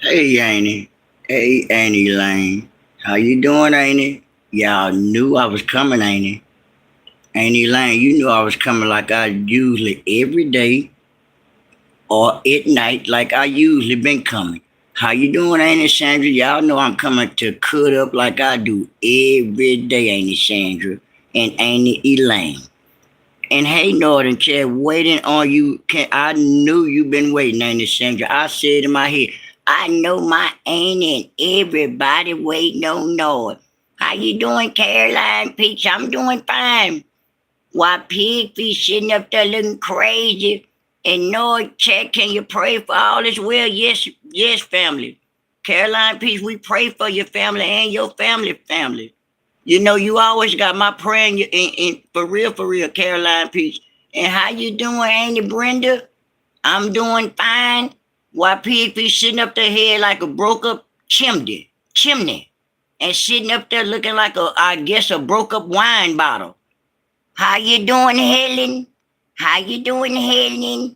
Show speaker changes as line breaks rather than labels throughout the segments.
Hey, Annie. Hey, Annie Lane. How you doing, Annie? Y'all knew I was coming, Annie. Annie Lane, you knew I was coming like I usually every day or at night like I usually been coming. How you doing, Annie Sandra? Y'all know I'm coming to cut up like I do every day, Annie Sandra and Annie Elaine. And hey, Northern Chair, waiting on you. I knew you been waiting, Annie Sandra. I said in my head, I know my Annie and everybody waiting on Nord. How you doing, Caroline Peach? I'm doing fine. Why Pigfeet sitting up there looking crazy? And Nord Chat, can you pray for all this well? Yes, yes, family. Caroline Peach, we pray for your family and your family. You know, you always got my prayer for real, Caroline Peach. And how you doing, Auntie Brenda? I'm doing fine. Why Pigfeet sitting up there head like a broke up chimney, and sitting up there looking like I guess a broke up wine bottle. How you doing, Helen? How you doing, Helen?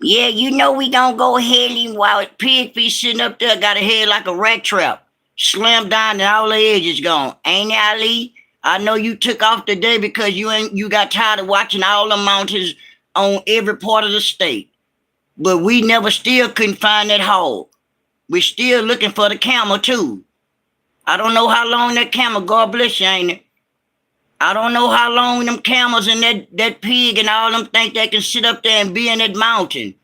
Yeah, you know we gonna go Helen while Pigfeet sitting up there got a head like a rat trap. Slammed down and all the edges gone. Ain't it, Ali? I know you took off today because you got tired of watching all the mountains on every part of the state. But we never still couldn't find that hole. We're still looking for the camel too. I don't know how long that camel, God bless you, ain't it? I don't know how long them camels and that pig and all them think they can sit up there and be in that mountain.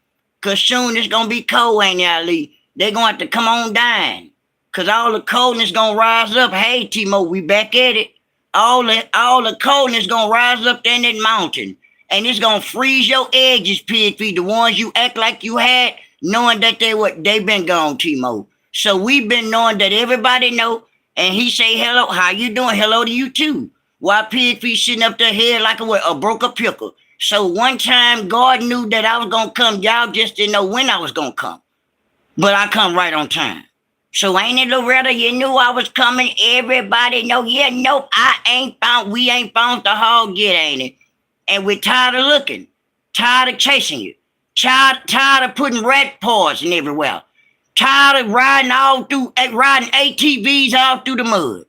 Cause soon it's gonna be cold, ain't it, Ali? They gonna have to come on down. Cause all the coldness gonna rise up. Hey, Timo, we back at it. All the coldness gonna rise up there in that mountain. And it's gonna freeze your edges, Pigfeet, the ones you act like you had, knowing that they been gone, Timo. So we've been knowing that everybody know, and he say hello, how you doing? Hello to you too. Why Pigfeet sitting up there head like a broke up pickle. So one time God knew that I was gonna come. Y'all just didn't know when I was gonna come. But I come right on time. So ain't it, Loretta? You knew I was coming. Everybody know. Yeah, nope. We ain't found the hog yet, ain't it? And we're tired of looking, tired of chasing you, tired of putting rat paws in everywhere, tired of riding ATVs all through the mud.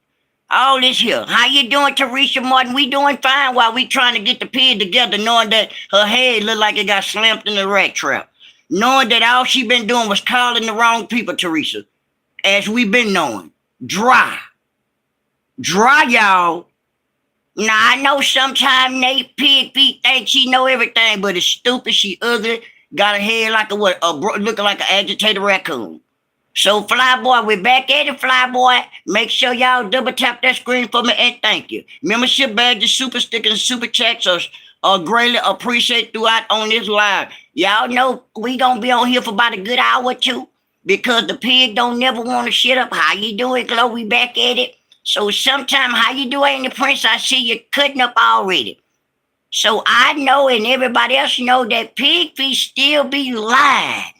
All this here. How you doing, Teresa Martin? We doing fine while we trying to get the pig together, knowing that her head looked like it got slammed in the rat trap. Knowing that all she been doing was calling the wrong people, Teresa. As we been knowing. Dry. Dry, y'all. Now, I know sometimes Nate Pigfeet think she know everything, but it's stupid. She ugly. Got a head like looking like an agitated raccoon. So, Flyboy, we're back at it, Flyboy. Make sure y'all double tap that screen for me and thank you. Membership badges, super stickers, and super chats are greatly appreciated throughout on this live. Y'all know we gonna be on here for about a good hour or two because the pig don't never want to shut up. How you doing, Chloe? We back at it. So sometime, how you doing, the Prince? I see you cutting up already. So I know and everybody else know that Pigfeet still be lying.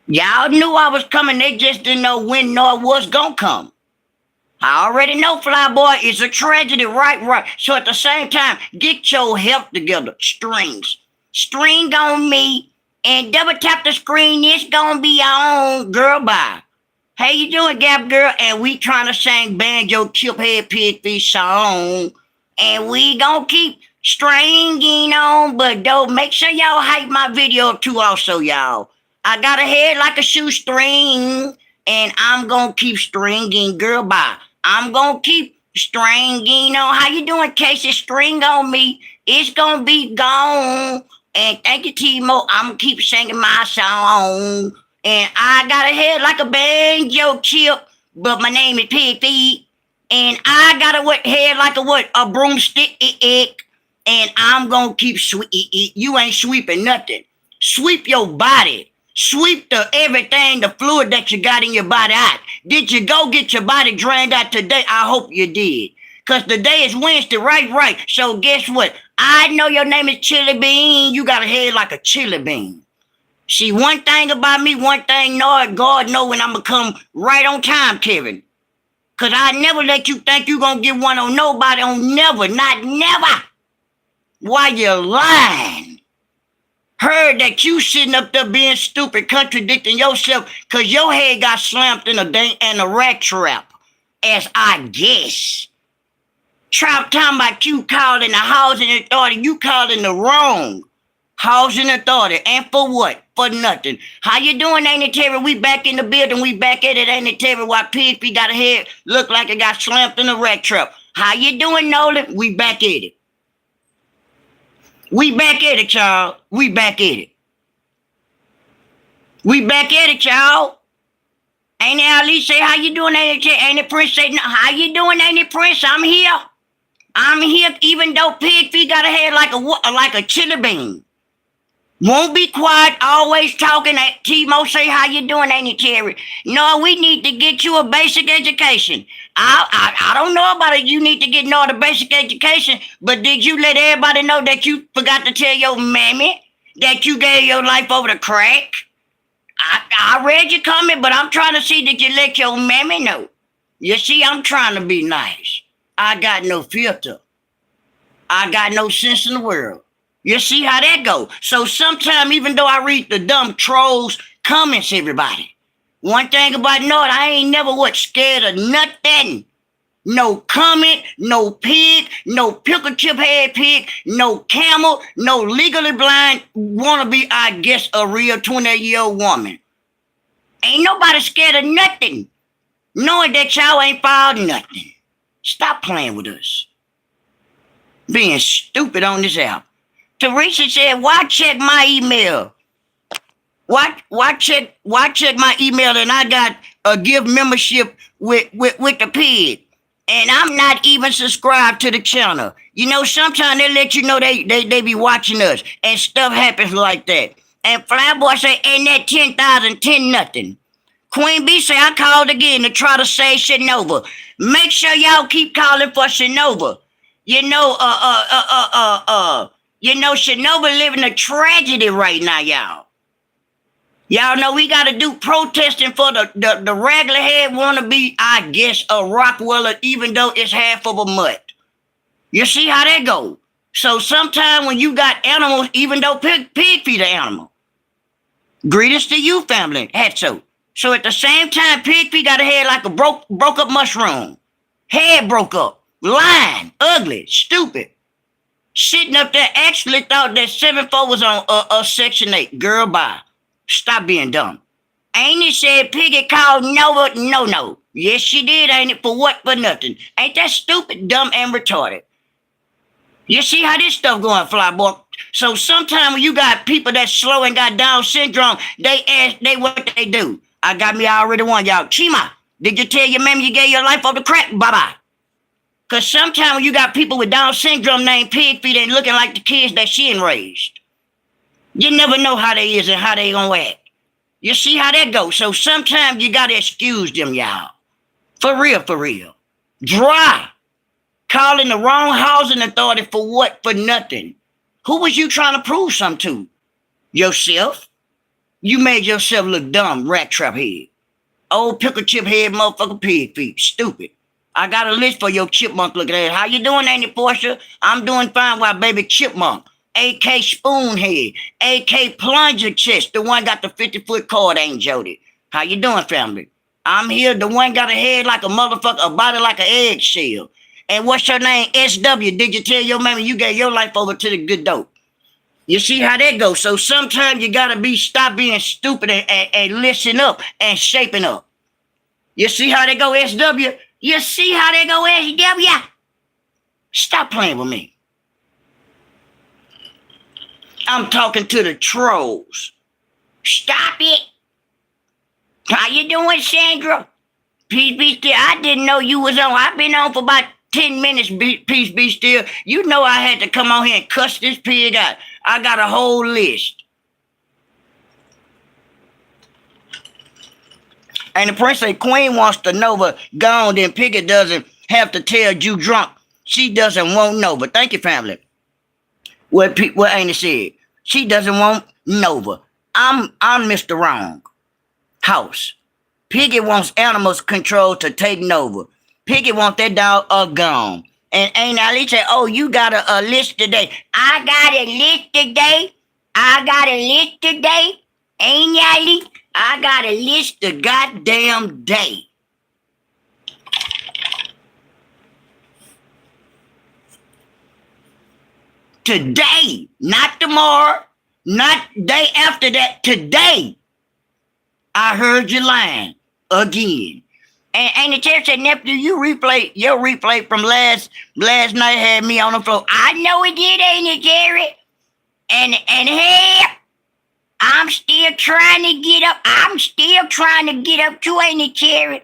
Y'all knew I was coming. They just didn't know when nor was gonna come. I already know, Flyboy, it's a tragedy, right. So at the same time, get your help together. Strings. String on me and double tap the screen. It's gonna be on. Girl, bye. How you doing, Gap Girl? And we trying to sing Banjo Chiphead Pigfeet song. And we gonna keep stringing on. But though, make sure y'all hype my video too also, y'all. I got a head like a shoestring. And I'm gonna keep stringing. Girl, bye. I'm gonna keep stringing on. How you doing, Casey? String on me. It's gonna be gone. And thank you, Timo. I'm gonna keep singing my song. And I got a head like a banjo chip, but my name is Pigfeet. And I got a head like a broomstick. And I'm gonna keep You ain't sweeping nothing. Sweep your body. Sweep everything, the fluid that you got in your body out. Did you go get your body drained out today? I hope you did. Because today is Wednesday, right. So guess what? I know your name is Chili Bean. You got a head like a chili bean. See, one thing about me, one thing, God know when I'm going to come right on time, Kevin. Because I never let you think you going to get one on nobody on never, not never. Why you lying? Heard that you sitting up there being stupid, contradicting yourself, cause your head got slammed in a rat trap. As I guess. Trump talking about you calling the housing authority. You calling the wrong housing authority. And for what? For nothing. How you doing, Ain't it Terry? We back in the building. We back at it, Ain't it Terry? Why Pigfeet got a head look like it got slammed in a rat trap. How you doing, Nolan? We back at it. We back at it, y'all. We back at it. We back at it, y'all. Ain't it Ali say, how you doing, Ain't it? Ain't it Prince say, no, how you doing, Ain't it Prince? I'm here. I'm here, even though Pigfeet got a head like a chili bean. Won't be quiet, always talking. T-Mo say, how you doing, Ain't it, Terry? No, we need to get you a basic education. I don't know about it. You need to get no the basic education, but did you let everybody know that you forgot to tell your mammy that you gave your life over to crack? I read your comment, but I'm trying to see that you let your mammy know. You see, I'm trying to be nice. I got no filter. I got no sense in the world. You see how that go? So sometimes, even though I read the dumb trolls comments, everybody, one thing about North, I ain't never scared of nothing. No comment, no pig, no pickle chip head pig, no camel, no legally blind wannabe, I guess, a real 28-year-old woman. Ain't nobody scared of nothing. Knowing that y'all ain't filed nothing. Stop playing with us. Being stupid on this app. Teresa said, why check my email? Why check my email and I got a gift membership with the pig. And I'm not even subscribed to the channel. You know, sometimes they let you know they be watching us and stuff happens like that. And Flyboy say, ain't that 10,000, 10 nothing. Queen B say, I called again to try to save Shanova. Make sure y'all keep calling for Shanova. You know, Shanova living a tragedy right now, y'all. Y'all know we got to do protesting for the regular head want to be, I guess, a Rockweller, even though it's half of a mutt. You see how that go? So sometimes when you got animals, even though Pigfeet an animal, greetings to you, family, Hatso. So at the same time, Pigfeet got a head like a broke up mushroom. Head broke up. Lying. Ugly. Stupid. Sitting up there actually thought that 7-4 was on Section 8. Girl, bye. Stop being dumb. Ain't it said Piggy called Nova no. Yes, she did, ain't it? For what? For nothing. Ain't that stupid, dumb, and retarded? You see how this stuff going, Flyboy? So sometimes when you got people that's slow and got Down syndrome, they what they do. I got me already one, y'all. Chima, did you tell your mammy you gave your life over the crack? Bye-bye. Because sometimes when you got people with Down syndrome named Pigfeet and looking like the kids that she raised, you never know how they is and how they gonna act. You see how that goes? So sometimes you gotta excuse them, y'all. For real. Dry. Calling the wrong housing authority for what? For nothing. Who was you trying to prove something to? Yourself? You made yourself look dumb, rat trap head. Old pickle chip head motherfucker Pigfeet. Stupid. I got a list for your chipmunk looking at it. How you doing, Ain't it, Portia? I'm doing fine while baby chipmunk. AK Spoonhead. AK Plunger Chest. The one got the 50-foot cord, ain't Jody. How you doing, family? I'm here. The one got a head like a motherfucker, a body like an eggshell. And what's your name? SW. Did you tell your mammy you gave your life over to the good dope? You see how that goes? So sometimes you gotta stop being stupid and listen up and shaping up. You see how they go, SW? You see how they go, SW? Stop playing with me. I'm talking to the trolls. Stop it. How you doing, Sandra? Peace be still. I didn't know you was on. I've been on for about 10 minutes, peace be still. You know I had to come on here and cuss this pig out. I got a whole list. And the prince say Queen wants to know, but gone, then Piggy doesn't have to tell you drunk. She doesn't want Nova. Thank you, family. What ain't it said? She doesn't want Nova. I'm Mr. Wrong. House. Piggy wants animals control to take Nova. Piggy wants that dog gone. And Ain't Ali say, oh, you got a list today. I got a list today. I got a list today. Ain't y'all? I got a list the goddamn day. Today, not tomorrow, not day after that. Today, I heard you lying again. And the chair said, nephew, your replay from last night had me on the floor. I know it did, ain't it, Jerry? And hey, I'm still trying to get up. I'm still trying to get up too, ain't it, Jerry?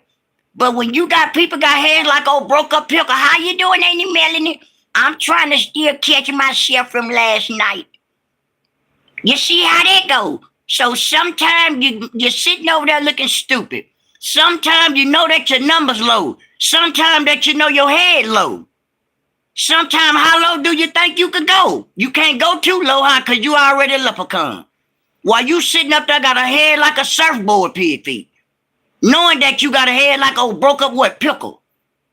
But when you got people got hands like old broke up pickle, how you doing, ain't it, Melanie? I'm trying to still catch myself from last night. You see how that go? So sometimes you're sitting over there looking stupid. Sometimes you know that your number's low. Sometimes that you know your head low. Sometimes how low do you think you could go? You can't go too low, huh? Because you already a leprechaun. While you sitting up there got a head like a surfboard, Pigfeet. Knowing that you got a head like old broke up what, pickle.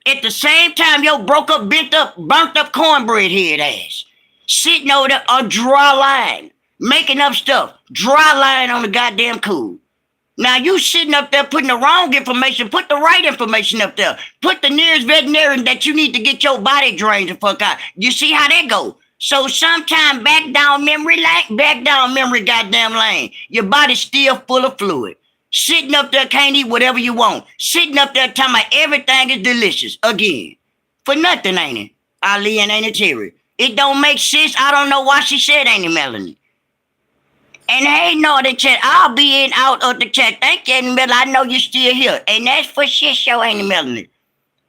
At the same time, your broke up, bent up, burnt up cornbread head ass. Sitting over there, a dry line. Making up stuff. Dry line on the goddamn cool. Now you sitting up there putting the wrong information. Put the right information up there. Put the nearest veterinarian that you need to get your body drained the fuck out. You see how that go? So sometime back down memory goddamn lane. Your body's still full of fluid. Sitting up there can't eat whatever you want. Sitting up there talking about everything is delicious. Again. For nothing, ain't it? Ali and ain't it Terry? It don't make sense. I don't know why she said ain't it, Melanie? And hey, no, the chat, I'll be in out of the chat. Thank you, Ain't Melanie. I know you're still here. And that's for shit show, Ain't Melanie.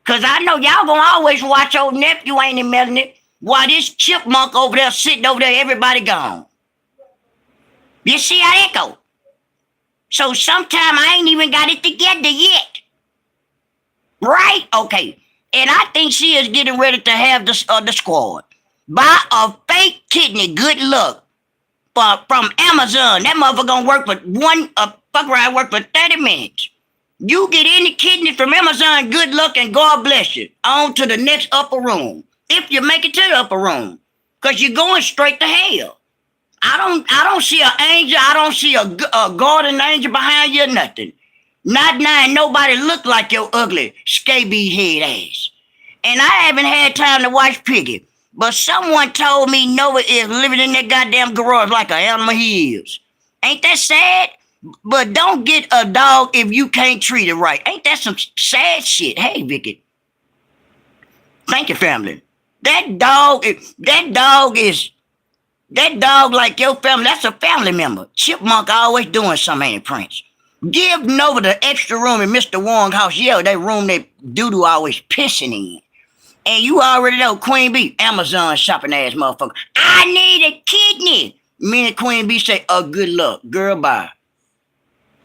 Because I know y'all gonna always watch old nephew, Ain't Melanie, while this chipmunk over there sitting over there, everybody gone. You see how that go? So sometime I ain't even got it together yet. Right? Okay. And I think she is getting ready to have the squad. Buy a fake kidney, good luck. From Amazon. That motherfucker gonna work for work for 30 minutes. You get any kidney from Amazon, good luck and God bless you. On to the next upper room. If you make it to the upper room. Because you're going straight to hell. I don't see an angel. I don't see a guardian angel behind you or nothing. Not now, nobody look like your ugly, scabies head ass. And I haven't had time to watch Piggy. But someone told me Nova is living in that goddamn garage like an animal he is. Ain't that sad? But don't get a dog if you can't treat it right. Ain't that some sad shit? Hey, Vicky. Thank you, family. That dog like your family, that's a family member. Chipmunk always doing something, ain't it, Prince? Give Nova the extra room in Mr. Wong's house. Yeah, that room that Doodoo always pissing in. And you already know Queen Bee, Amazon shopping ass motherfucker. I need a kidney. Me and Queen Bee say, good luck. Girl, bye.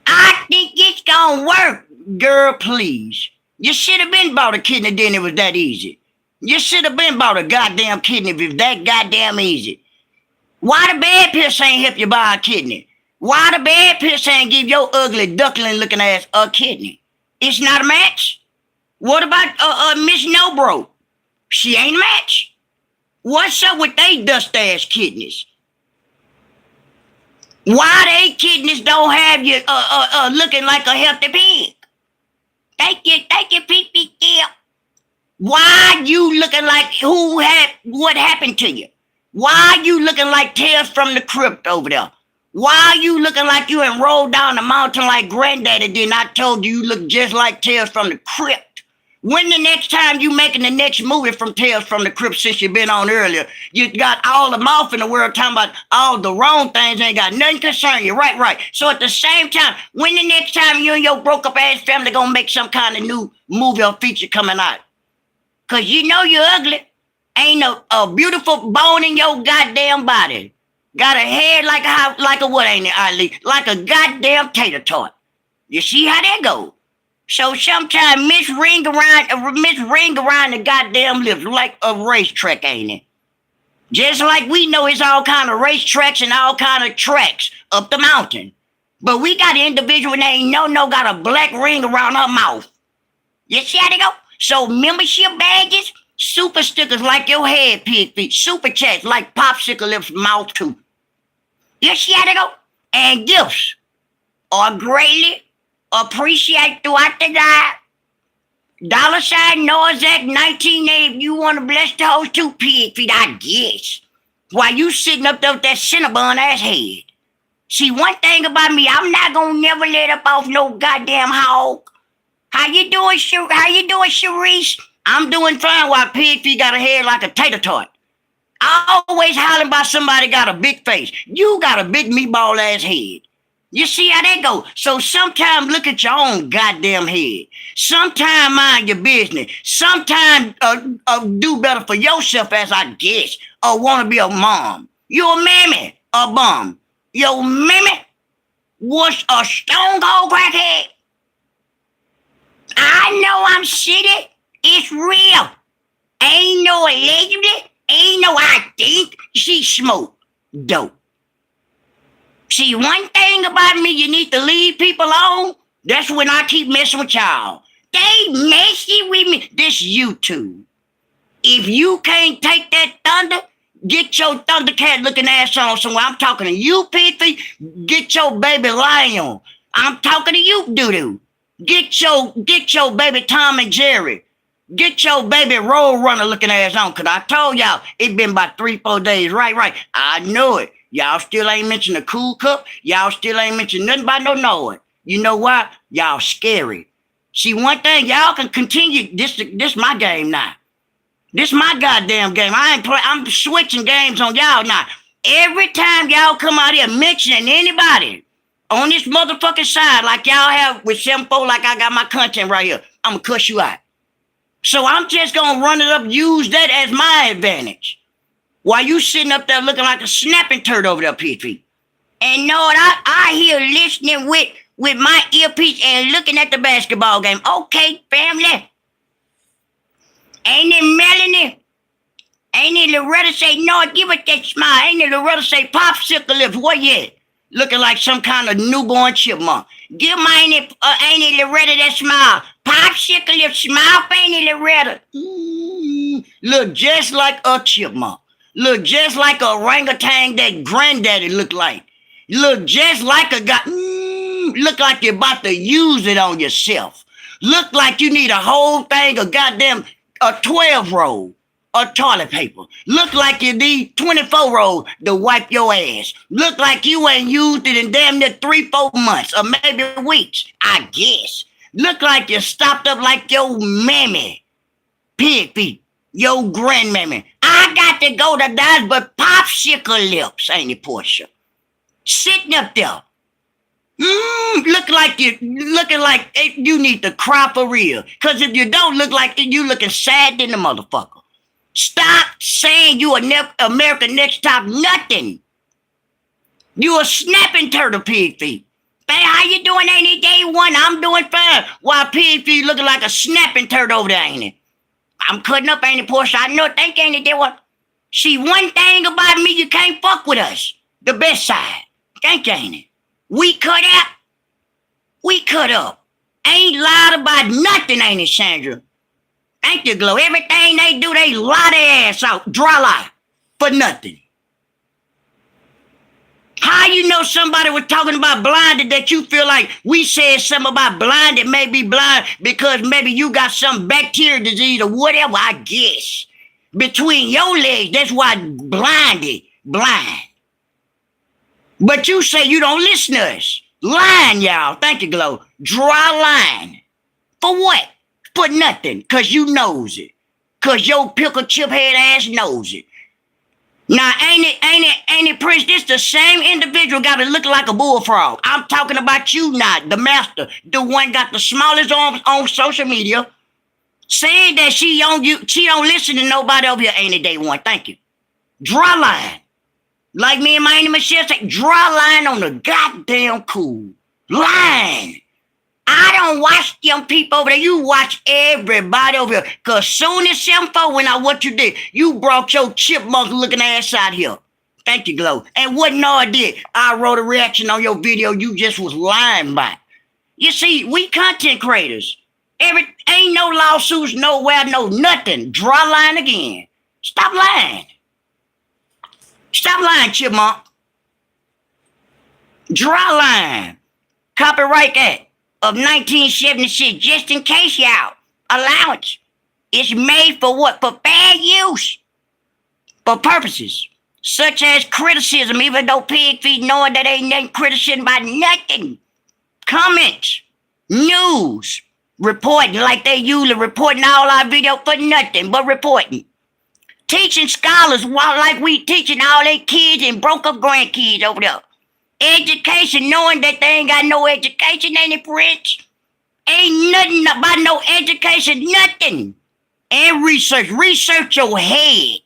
I think it's gonna work. Girl, please. You should have been bought a kidney then it was that easy. You should have been bought a goddamn kidney if it was that goddamn easy. Why the bad piss ain't help you buy a kidney? Why the bad piss ain't give your ugly duckling looking ass a kidney? It's not a match? What about Miss Nobro? She ain't a match. What's up with they dust ass kidneys? Why they kidneys don't have you looking like a healthy pig? Thank you, Pigfeet. Yeah. Why you looking like what happened to you? Why you looking like Tales from the Crypt over there? Why you looking like you enrolled down the mountain like Granddaddy did? I told you look just like Tales from the Crypt. When the next time you making the next movie from Tales from the Crypt since you been on earlier, you got all the mouth in the world talking about all the wrong things, ain't got nothing concern you. Right. So at the same time, when the next time you and your broke up ass family gonna make some kind of new movie or feature coming out? Cause you know you're ugly. Ain't a beautiful bone in your goddamn body. Got a head like a what ain't it, Ali? Like a goddamn tater tart. You see how that go? So sometimes Miss ring around the goddamn lips like a racetrack, ain't it? Just like we know it's all kind of racetracks and all kind of tracks up the mountain. But we got an individual named No got a black ring around her mouth. You see how they go? So membership badges, super stickers like your head, Pigfeet, super chats like popsicle lips mouth too. You see how they go? And gifts are greatly appreciated throughout the night. Dollar sign Norzak 1980. If you want to bless the host too, Pigfeet, I guess. While you sitting up there with that Cinnabon ass head. See, one thing about me, I'm not gonna never let up off no goddamn hog. How you doing, Sharice? I'm doing fine while Pigfeet got a head like a tater tart. Always hollering about somebody got a big face. You got a big meatball ass head. You see how that go? So sometimes look at your own goddamn head. Sometimes mind your business. Sometimes do better for yourself, as I guess, or want to be a mom. You a mammy, a bum. Your mammy was a stone cold crackhead. I know I'm shitty. It's real. Ain't no allegedly. Ain't no I think. She smoke dope. See, one thing about me, you need to leave people alone. That's when I keep messing with y'all. They messy with me. This YouTube. If you can't take that thunder, get your Thundercat looking ass on somewhere. I'm talking to you, Pigfeet. Get your baby Lion. I'm talking to you, doo-doo. Get your baby Tom and Jerry. Get your baby Road Runner looking ass on. Cause I told y'all it been about 3-4 days. Right. I know it. Y'all still ain't mentioned the cool cup. Y'all still ain't mentioned nothing about no Noah. You know why? Y'all scary. See, one thing, y'all can continue. This my game now. This my goddamn game. I'm switching games on y'all now. Every time y'all come out here mentioning anybody on this motherfucking side, like y'all have with 7-4, like I got my content right here, I'm gonna cuss you out. So I'm just gonna run it up, use that as my advantage. While you sitting up there looking like a snapping turd over there, Pigfeet. And know what? I here listening with my earpiece and looking at the basketball game. Okay, family. Ain't it Melanie? Ain't it Loretta say, no, give it that smile. Ain't it Loretta say, popsicle lips? What yet? Looking like some kind of newborn chipmunk. Give my ain't it Loretta that smile. Popsicle lips, smile for ain't it Loretta. Look just like a chipmunk. Look just like a orangutan that granddaddy looked like. Look just like a guy. Look like you're about to use it on yourself. Look like you need a whole thing of goddamn a 12 roll of toilet paper. Look like you need 24 roll to wipe your ass. Look like you ain't used it in damn near 3-4 months or maybe weeks, I guess. Look like you stopped up like your mammy. Pigfeet. Your grandmammy. I got to go to that, but popsicle lips, ain't it, Portia? Sitting up there. Looking like you need to cry for real. Because if you don't look like it, you looking sad than the motherfucker. Stop saying you American Next Top nothing. You a snapping turtle, Pigfeet. Hey, how you doing, ain't it, day one? I'm doing fine. While Pigfeet looking like a snapping turtle over there, ain't it? I'm cutting up, ain't it, Portia? I know, think ain't it, day one? See, one thing about me, you can't fuck with us. The best side. Think ain't it? We cut out. We cut up. Ain't lied about nothing, ain't it, Sandra? Thank you, Glow. Everything they do, they lie their ass out. Dry lie. For nothing. How you know somebody was talking about blinded that you feel like we said something about blinded, may be blind because maybe you got some bacteria disease or whatever, I guess. Between your legs, that's why blind. But you say you don't listen to us. Lying, y'all. Thank you, Glow. Dry line. For what? For nothing. Because you knows it. Because your pickle chip head ass knows it. Now, ain't it, Prince? This the same individual got to look like a bullfrog. I'm talking about you not, the master. The one got the smallest arms on social media. Saying that she don't listen to nobody over here, ain't it, day one? Thank you. Dry line. Like me and my Auntie Michelle say, dry line on the goddamn cool. Line. I don't watch them people over there. You watch everybody over here. Because soon as 7-4 went out, what you did? You brought your chipmunk looking ass out here. Thank you, Glow. And what Noah did, I wrote a reaction on your video you just was lying by. You see, we content creators. Ain't no lawsuits, nowhere, no nothing. Dry line again. Stop lying. Stop lying, chipmunk. Draw line. Copyright Act of 1976, just in case y'all. Allowance. It's made for what? For fair use. For purposes such as criticism, even though Pigfeet knowing that ain't nothing criticism about nothing. Comments, news, reporting like they usually reporting all our video for nothing but reporting. Teaching scholars while like we teaching all their kids and broke up grandkids over there. Education, knowing that they ain't got no education, ain't it, Prince? Ain't nothing about no education, nothing. And research your head.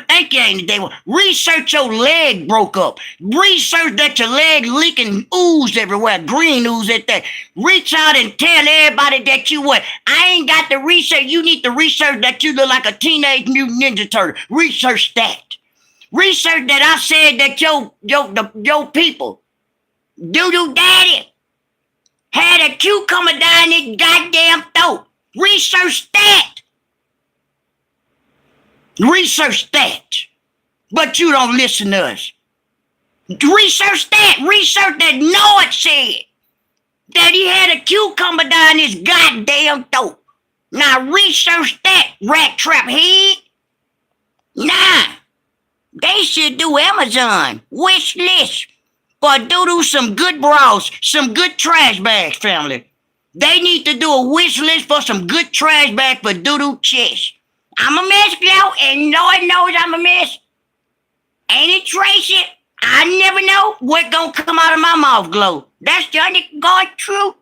Thank you, Ain't Day. Research your leg broke up. Research that your leg leaking ooze everywhere, green ooze at that. Reach out and tell everybody that you what? I ain't got the research. You need to research that you look like a teenage mutant ninja turtle. Research that. Research that I said that your people, doo-doo daddy, had a cucumber down his goddamn throat. Research that. Research that. But you don't listen to us. Research that. Research that Noah said that he had a cucumber down his goddamn throat. Now research that, rat trap head. Nah. They should do Amazon wish list for doo-doo some good bras, some good trash bags, family. They need to do a wish list for some good trash bags for doo-doo chest. I'm a mess, Glow, and Lord knows I'm a mess. Ain't it, Tracy? I never know what's gonna come out of my mouth, Glow. That's the only God truth.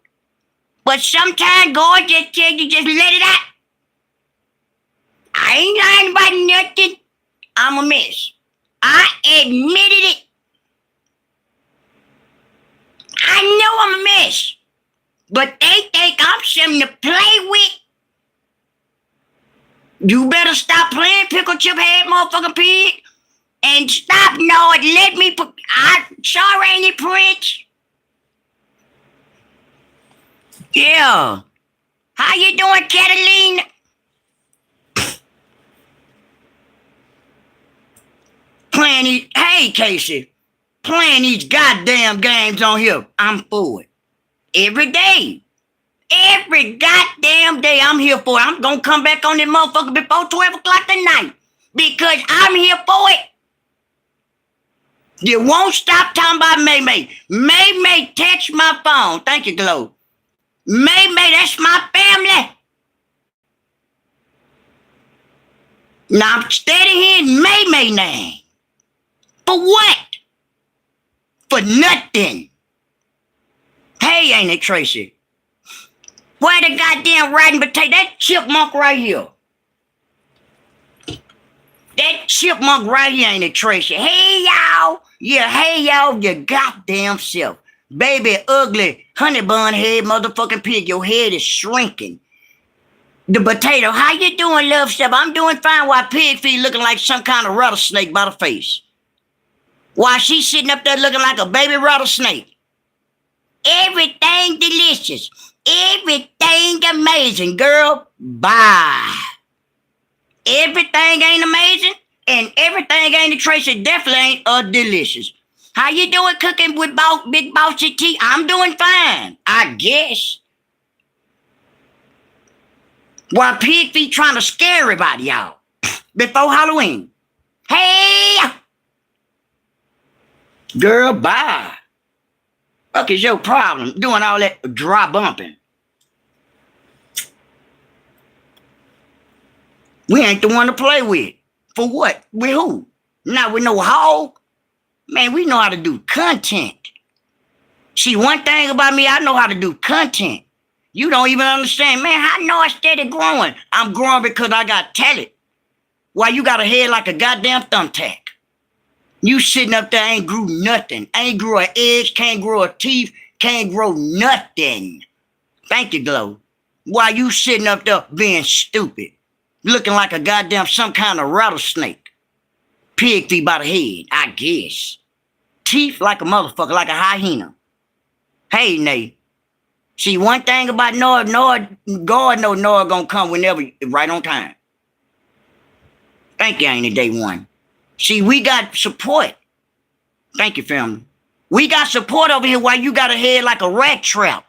But sometimes God just tell you, just let it out. I ain't lying about nothing. I'm a mess. I admitted it. I know I'm a mess. But they think I'm something to play with. You better stop playing pickle chip head, motherfucking pig. And stop, Lord, let me put, sorry, ain't it, Prince? Yeah. How you doing, Catalina? Playing these, hey, Casey, playing these goddamn games on here. I'm for it. Every day. Every goddamn day I'm here for it. I'm gonna come back on this motherfucker before 12 o'clock tonight. Because I'm here for it. You won't stop talking about May May. May May text my phone. Thank you, Glow. May May, that's my family. Now I'm steady hearing May May name. For what? For nothing. Hey, ain't it, Tracy? Where the goddamn riding potato? That chipmunk right here. That chipmunk right here, ain't it, Tracy? Hey, y'all. Yeah, hey, y'all, your goddamn self. Baby, ugly, honey bun head, motherfucking pig. Your head is shrinking. The potato, how you doing, love stuff? I'm doing fine while Pigfeet looking like some kind of rattlesnake by the face. While she's sitting up there looking like a baby rattlesnake. Everything delicious. Everything amazing, girl. Bye. Everything ain't amazing, and everything ain't a Tracy. Definitely ain't delicious. How you doing cooking with Big Bossy T? I'm doing fine, I guess. While Pigfeet trying to scare everybody out before Halloween. Hey! Girl, bye. What is your problem doing all that dry bumping? We ain't the one to play with. For what? With who? Not with no hog? Man, we know how to do content. See, one thing about me, I know how to do content. You don't even understand. Man, I know I steady growing. I'm growing because I got talent. Why you got a head like a goddamn thumbtack? You sitting up there ain't grew nothing. Ain't grew an edge, can't grow a teeth, can't grow nothing. Thank you, Glow. Why you sitting up there being stupid? Looking like a goddamn some kind of rattlesnake. Pigfeet by the head, I guess. Teeth like a motherfucker, like a hyena. Hey, Nate. See, one thing about Noah, God know Noah gonna come whenever, right on time. Thank you, ain't it, day one. See, we got support. Thank you, family. We got support over here while you got a head like a rat trap.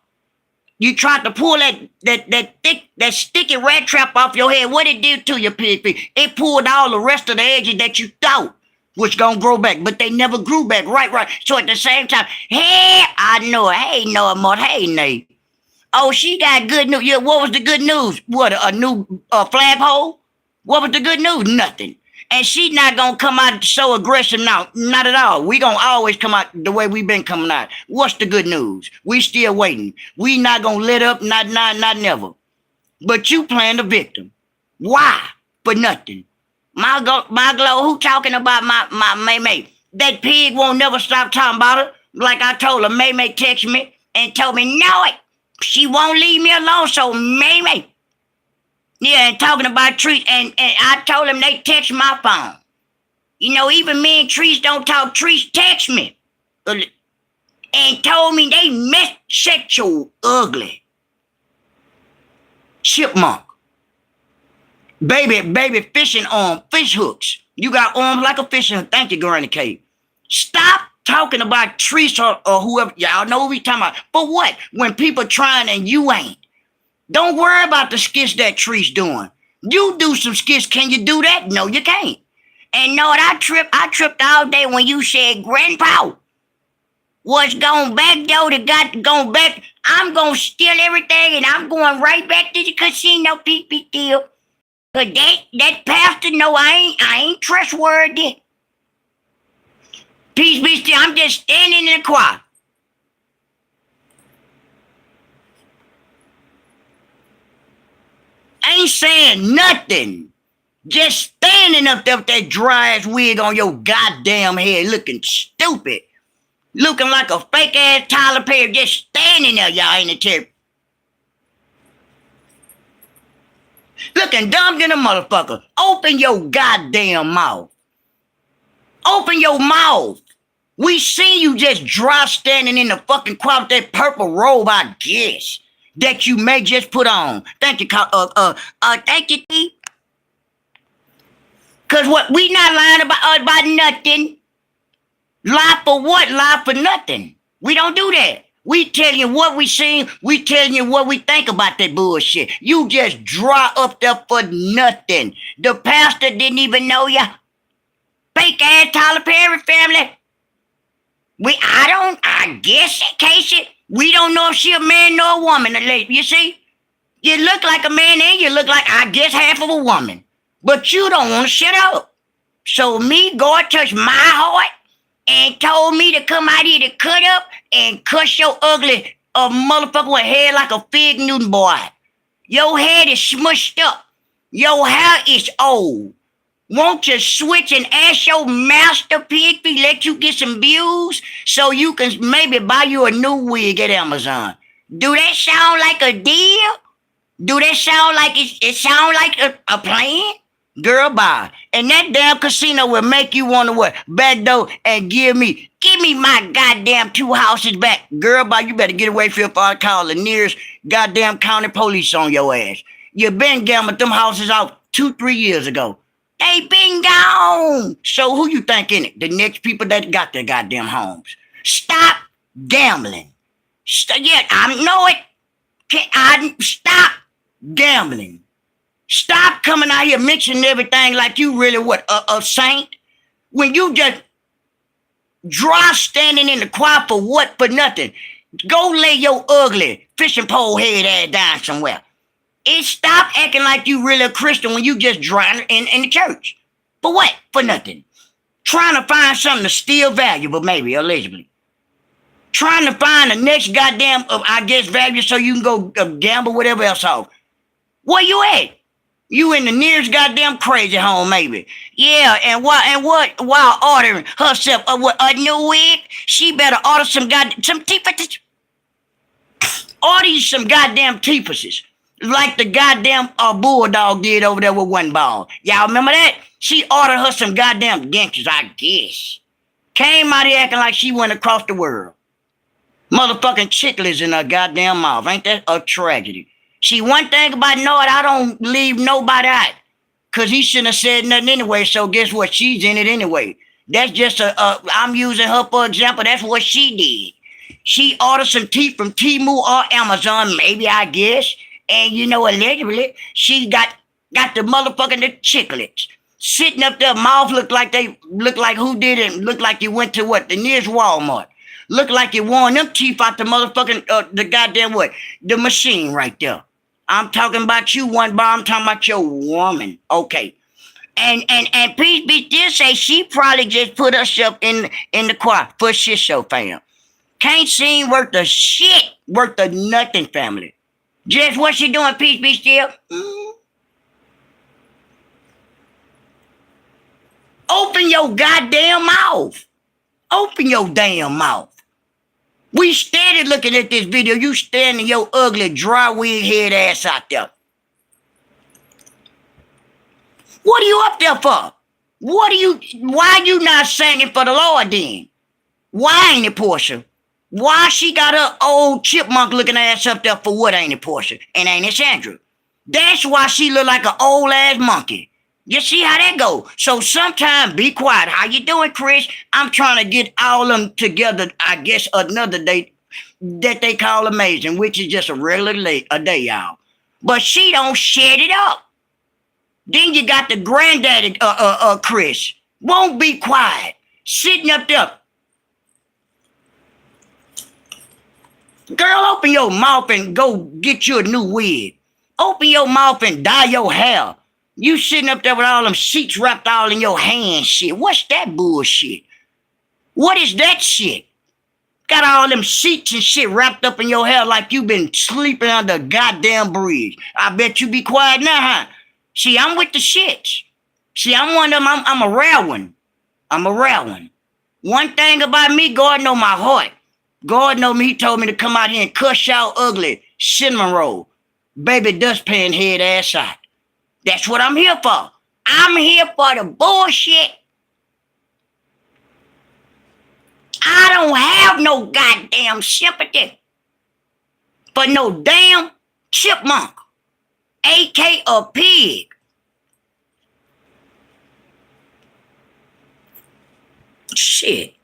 You tried to pull that sticky rat trap off your head. What it did to your pig feet? It pulled all the rest of the edges that you thought was gonna grow back, but they never grew back. Right. So at the same time, hey, I know it. Hey, no more. Hey, Nate. Oh, she got good news. Yeah, what was the good news? What, a new flagpole? What was the good news? Nothing. And she's not going to come out so aggressive now. Not at all. We going to always come out the way we've been coming out. What's the good news? We still waiting. We not going to let up, not never. But you playing the victim. Why? For nothing. My glow, who talking about my May? That pig won't never stop talking about her. Like I told her, May texted me and told me, no it. She won't leave me alone, so May. Yeah, and talking about trees, and I told him they text my phone. You know, even me and Trees don't talk. Trees text me and told me they met sexual ugly chipmunk. Baby fishing arm, fish hooks. You got arms like a fishing hook. Thank you, Granny K. Stop talking about Trees or whoever. Y'all know what we talking about. For what? When people trying and you ain't. Don't worry about the skits that Tree's doing. You do some skits. Can you do that? No, you can't. And know what? I tripped all day when you said Grandpa was going back though to got going back. I'm gonna steal everything and I'm going right back to the casino, Pigfeet deal. Cause that pastor know I ain't trustworthy. Peace be still. I'm just standing in the choir. Ain't saying nothing. Just standing up there with that dry ass wig on your goddamn head looking stupid. Looking like a fake ass Tyler Perry just standing there, y'all ain't a tip. Looking dumb than a motherfucker. Open your goddamn mouth. Open your mouth. We seen you just dry standing in the fucking crowd with that purple robe, I guess, that you may just put on. Thank you, thank you, T. Cause what we not lying about nothing. Lie for what? Lie for nothing. We don't do that. We tell you what we seen. We tell you what we think about that bullshit. You just dry up there for nothing. The pastor didn't even know ya. Fake ass Tyler Perry family. I guess in case we don't know if she a man nor a woman. You see? You look like a man and you look like, I guess, half of a woman. But you don't want to shut up. So me, God touched my heart and told me to come out here to cut up and cuss your ugly motherfucker with hair like a fig Newton boy. Your head is smushed up. Your hair is old. Won't you switch and ask your master Pigfeet let you get some views so you can maybe buy you a new wig at Amazon? Do that sound like a deal? Do that sound like it sound like a plan? Girl, bye. And that damn casino will make you want to what? Back door and give me my goddamn 2 houses back. Girl, bye, you better get away from here before I call the nearest goddamn county police on your ass. You been gambling them houses out 2-3 years ago. They been gone. So who you think in it? The next people that got their goddamn homes. Stop gambling. Yeah, I know it. Stop gambling. Stop coming out here mentioning everything like you really what, a saint? When you just dry standing in the choir for what? For nothing. Go lay your ugly fishing pole head ass down somewhere. Stop acting like you really a Christian when you just dry in the church. For what? For nothing. Trying to find something that's still valuable, maybe, allegedly. Trying to find the next goddamn, I guess, value so you can go gamble whatever else off. Where you at? You in the nearest goddamn crazy home, maybe. Yeah, and while ordering herself a new wig, she better order some teepuses. Order you some goddamn teepuses. Like the goddamn bulldog did over there with one ball. Y'all remember that? She ordered her some goddamn gangsters, I guess. Came out here acting like she went across the world. Motherfucking chicklets in her goddamn mouth. Ain't that a tragedy? See, one thing about Nord, I don't leave nobody out. Because he shouldn't have said nothing anyway, so guess what? She's in it anyway. That's just I'm using her for example. That's what she did. She ordered some tea from Temu or Amazon, maybe I guess. And allegedly, she got the motherfucking the chiclets. Sitting up there, mouth look like who did it? Look like you went to what? The nearest Walmart. Look like you won them teeth out the motherfucking the goddamn what? The machine right there. I'm talking about you one, but I'm talking about your woman. Okay. And Peace Beach did say she probably just put herself in the choir for shit show, fam. Can't seem worth a shit, worth of nothing, family. Just what she doing, Peace Beach still? Open your goddamn mouth. Open your damn mouth. We steady looking at this video. You standing your ugly dry wig head ass out there. What are you up there for? Why you not singing for the Lord then? Why ain't it Portia? Why she got her old chipmunk looking ass up there for what ain't it Portia? And ain't it Sandra? That's why she look like an old ass monkey. You see how that go? So sometimes be quiet. How you doing, Chris? I'm trying to get all of them together, I guess, another day that they call amazing, which is just a regular day, y'all. But she don't shut it up. Then you got the granddaddy, Chris. Won't be quiet. Sitting up there. Girl, open your mouth and go get you a new wig. Open your mouth and dye your hair. You sitting up there with all them sheets wrapped all in your hands shit. What's that bullshit? What is that shit? Got all them sheets and shit wrapped up in your hair like you been sleeping under a goddamn bridge. I bet you be quiet now, huh? See, I'm with the shits. See, I'm one of them. I'm a rare one. I'm a rare one. One thing about me, God know my heart. God know me. He told me to come out here and cuss y'all ugly cinnamon roll, baby dustpan head ass out. That's what I'm here for. I'm here for the bullshit. I don't have no goddamn sympathy for no damn chipmunk, a.k.a. a pig. Shit.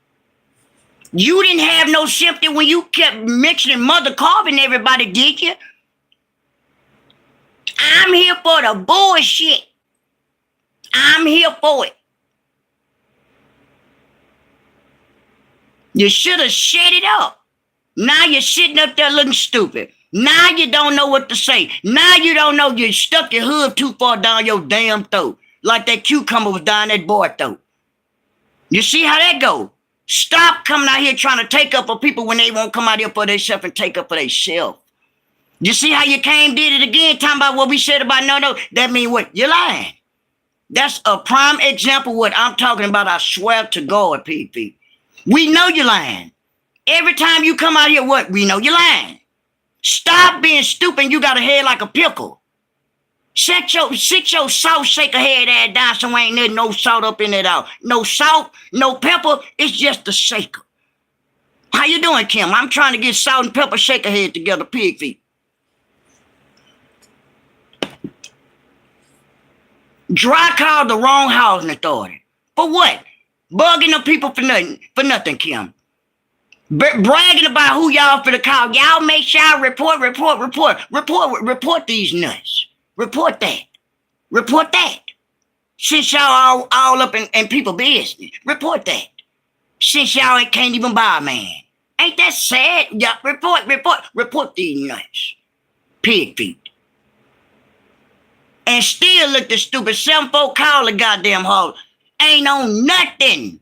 You didn't have no sympathy when you kept mentioning Mother Carvin, everybody, did you? I'm here for the bullshit. I'm here for it. You should have shut it up. Now you're sitting up there looking stupid. Now you don't know what to say. Now you don't know you stuck your hood too far down your damn throat. Like that cucumber was down that boy throat. You see how that go? Stop coming out here trying to take up for people when they won't come out here for themselves and take up for themselves. You see how you came, did it again, talking about what we said about no, that mean what? You're lying. That's a prime example of what I'm talking about. I swear to God, Pigfeet. We know you're lying. Every time you come out here, what? We know you're lying. Stop being stupid. You got a head like a pickle. Sit your salt shaker head ass down somewhere ain't there no salt up in it all. No salt, no pepper. It's just a shaker. How you doing, Kim? I'm trying to get salt and pepper shaker head together, Pigfeet. Dry called the wrong housing authority. For what? Bugging the people for nothing, Kim. Bragging about who y'all for the call. Y'all make sure y'all report these nuts. Report that. Report that. Since y'all all up in people business. Report that. Since y'all can't even buy a man. Ain't that sad? Yeah, report these nuts. Pigfeet. And still look the stupid. 7-4 call the goddamn hall. Ain't on nothing.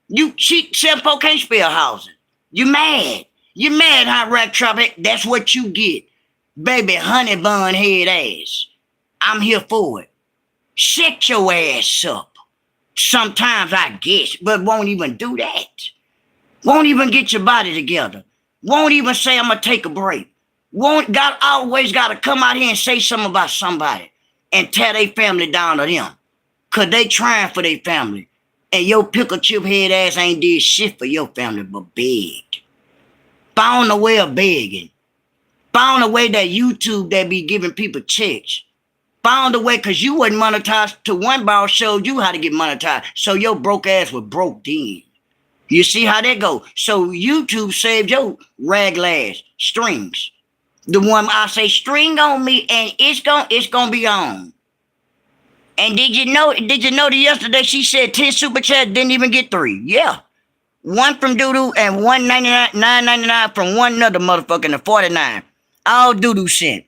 You cheat 7-4 can't spell housing. You mad. You mad, huh, Rat Trap? That's what you get. Baby honey bun head ass. I'm here for it. Shut your ass up. Sometimes I guess, but won't even do that. Won't even get your body together. Won't even say I'm gonna take a break. Always gotta come out here and say something about somebody and tear their family down to them. Cause they trying for their family. And your pickle chip head ass ain't did shit for your family but begged. Found a way of begging. Found a way that YouTube that be giving people checks. found a way because you wasn't monetized to one bar showed you how to get monetized. So your broke ass was broke then. You see how that go? So YouTube saved your rag ass strings. The one I say string on me and it's gonna be on. And did you know that yesterday she said 10 super chats didn't even get 3? Yeah. One from Doodoo and 199 999 from one another motherfucker in the 49. All Doodoo sent.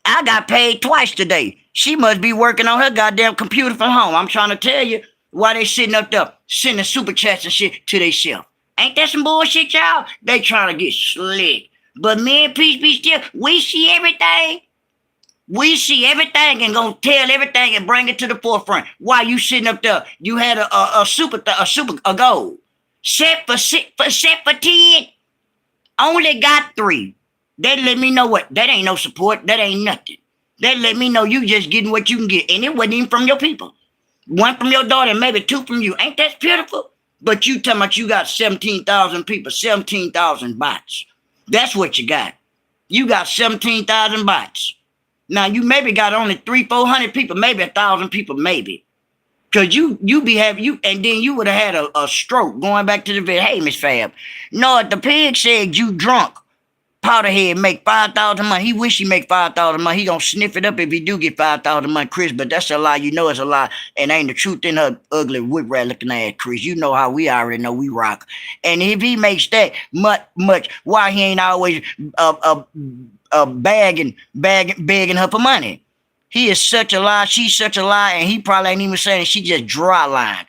I got paid twice today. She must be working on her goddamn computer from home. I'm trying to tell you why they sitting up there sending super chats and shit to themselves. Ain't that some bullshit, y'all? They trying to get slick. But me and Peace be still, we see everything. We see everything and gonna tell everything and bring it to the forefront. While you sitting up there, you had a goal set for 10. Only got 3. That let me know what that ain't no support. That ain't nothing. That let me know you just getting what you can get, and it wasn't even from your people. 1 from your daughter, and maybe 2 from you. Ain't that beautiful? But you talking about you got 17,000 people, 17,000 bots. That's what you got. You got 17,000 bots. Now you maybe got only 300-400 people, maybe 1,000 people, maybe. Cause you be having you, and then you would have had a stroke going back to the vet. Hey, Miss Fab, no, the pig said you drunk. Powderhead make 5,000 a month. He wish he make 5,000 a month. He gonna sniff it up if he do get 5,000 a month, Chris. But that's a lie. You know it's a lie, and ain't the truth in her ugly whip rat looking ass, Chris. You know how we already know we rock. And if he makes that much, why he ain't always begging her for money? He is such a lie. She's such a lie, and he probably ain't even saying it. She just dry lying.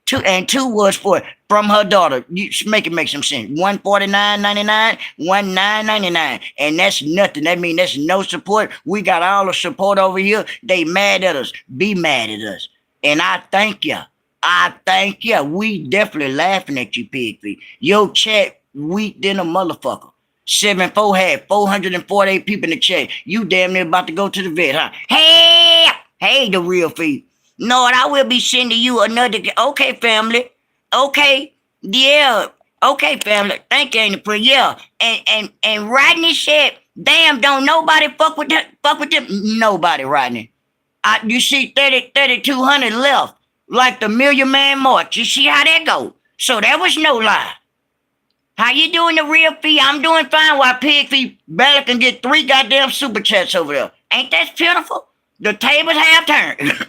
2 was for from her daughter. You make it make some sense. 149.99, 19.99, and that's nothing. That means that's no support. We got all the support over here. They mad at us. Be mad at us, and I thank ya. I thank ya. We definitely laughing at you, Pigfeet. Your chat weak than a motherfucker. 7-4 had 448 people in the chat. You damn near about to go to the vet, huh? Hey, the real feet. Lord, I will be sending you another. Okay, family. Okay, yeah. Okay, family. Thank you, Ain't it? Yeah. And Rodney said, "Damn, don't nobody fuck with them. Fuck with them. Nobody, Rodney. You see, 3,200 left, like the Million Man March. You see how that go? So that was no lie. How you doing, the real fee? I'm doing fine. While Pigfeet barely can get 3 goddamn super chats over there. Ain't that beautiful? The tables have turned."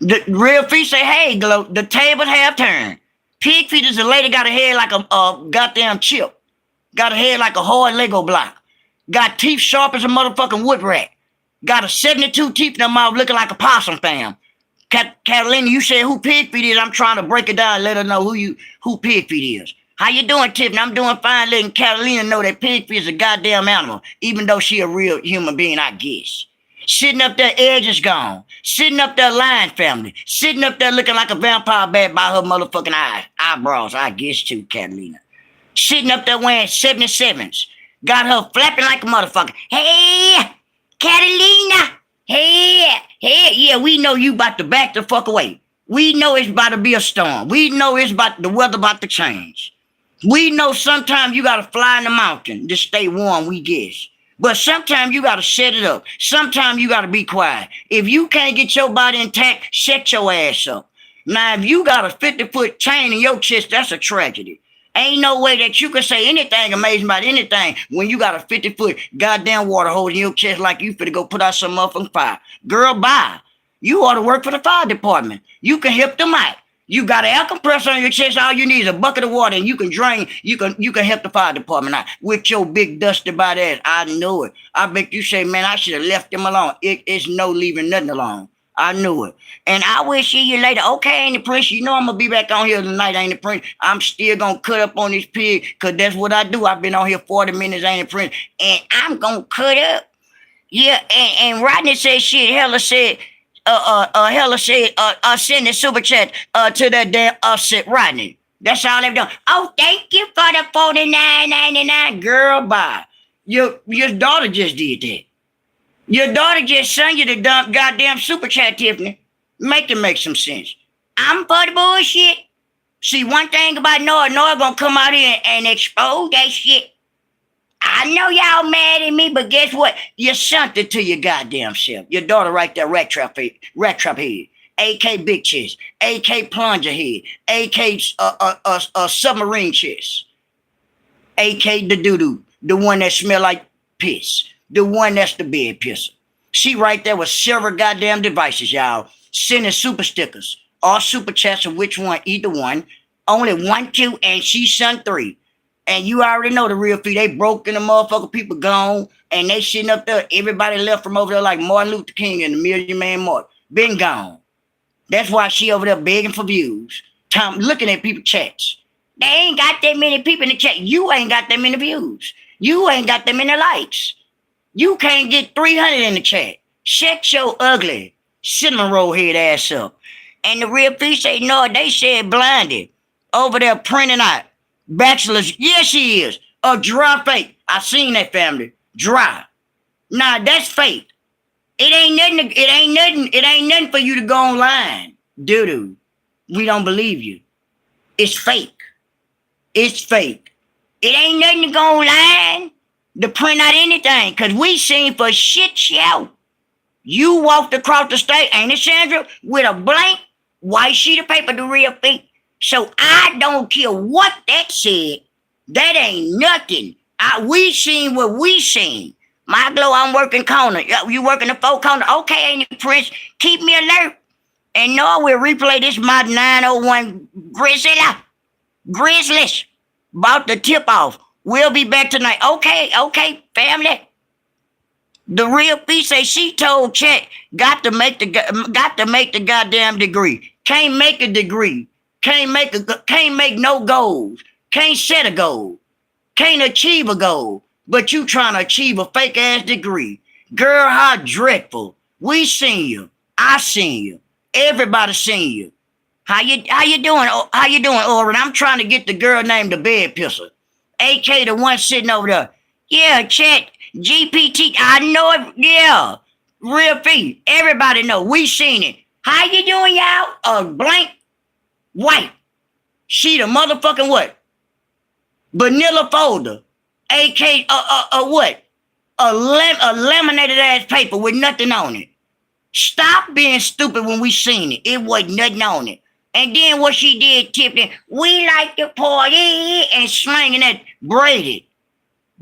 The real fee say, "Hey, Glow, the tables have turned. Pigfeet is a lady, got a head like a goddamn chip. Got a head like a hard Lego block. Got teeth sharp as a motherfucking wood rat. Got a 72 teeth in her mouth looking like a possum, fam. Catalina, you said who Pigfeet is. I'm trying to break it down and let her know who Pigfeet is. How you doing, Tiffany? I'm doing fine, letting Catalina know that Pigfeet is a goddamn animal, even though she a real human being, I guess. Sitting up there, edge is gone. Sitting up there, Lion family. Sitting up there looking like a vampire bat by her motherfucking eyebrows, I guess too, Catalina. Sitting up there wearing 77s. Got her flapping like a motherfucker. Hey, Catalina. Hey, yeah, we know you about to back the fuck away. We know it's about to be a storm. We know the weather about to change. We know sometimes you gotta fly in the mountain to stay warm, we guess. But sometimes you gotta set it up. Sometimes you gotta be quiet. If you can't get your body intact, shut your ass up. Now, if you got a 50-foot chain in your chest, that's a tragedy. Ain't no way that you can say anything amazing about anything when you got a 50-foot goddamn water hose in your chest like you finna go put out some motherfucking fire. Girl, bye. You ought to work for the fire department. You can help them out. You got an air compressor on your chest. All you need is a bucket of water, and you can drain. You can help the fire department out with your big dusty body ass. I know it. I bet you say, man, I should have left them alone. It's no leaving nothing alone. I knew it. And I will see you later. Okay, Ain't the Prince. You know I'm gonna be back on here tonight, Ain't the Prince. I'm still gonna cut up on this pig, cause that's what I do. I've been on here 40 minutes, Ain't the Prince, and I'm gonna cut up. Yeah, and Rodney said shit. Hella said. Send the super chat to that damn upset Rodney. That's all they've done. Oh, thank you for the $49.99, girl. Bye. Your daughter just did that. Your daughter just sent you the dumb goddamn super chat, Tiffany. Make it make some sense. I'm for the bullshit. See, one thing about Noah gonna come out here and expose that shit. I know y'all mad at me, but guess what? You sent it to your goddamn self. Your daughter right there, rat trap head, AK big chest, AK plunger head, AK submarine chest, AK the doo-doo, the one that smell like piss, the one that's the bed pisser. She right there with several goddamn devices, y'all, sending super stickers, all super chats of which one, either one. Only 1, 2, and she sent 3. And you already know the real fee. They broke in the motherfucker, people gone, and they sitting up there. Everybody left from over there like Martin Luther King and the Million Man March. Been gone. That's why she over there begging for views. Tom looking at people chats. They ain't got that many people in the chat. You ain't got that many views. You ain't got that many likes. You can't get 300 in the chat. Shut your ugly cinnamon roll head ass up. And the real fee say, no, they said blinded. Over there printing out. Bachelor's, yes, she is. A dry fake. I seen that family. Dry. Nah, that's fake. It ain't nothing. It ain't nothing for you to go online. Doo-doo. We don't believe you. It's fake. It's fake. It ain't nothing to go online to print out anything. Cause we seen for shit show. You walked across the state, ain't it, Sandra, with a blank white sheet of paper, the real fake. So I don't care what that said. That ain't nothing. We seen what we seen. My glow, I'm working corner. You working the 4 corner. Okay, ain't it, Prince? Keep me alert. And no, we'll replay this my 901 Grizzlies. About to tip off. We'll be back tonight. Okay, family. The real fee say she told Chet got to make the goddamn degree. Can't make a degree. Can't make no goals. Can't set a goal. Can't achieve a goal. But you trying to achieve a fake ass degree. Girl, how dreadful. We seen you. I seen you. Everybody seen you. How you doing? How you doing, Oren? I'm trying to get the girl named the bed pisser. AK the one sitting over there. Yeah, Chet, GPT. I know it. Yeah. Real fee. Everybody know. We seen it. How you doing, y'all? A blank white. She the motherfucking what? Vanilla folder. AK what? A laminated ass paper with nothing on it. Stop being stupid when we seen it. It wasn't nothing on it. And then what she did, tipped in, we like to party, and slanging that braided,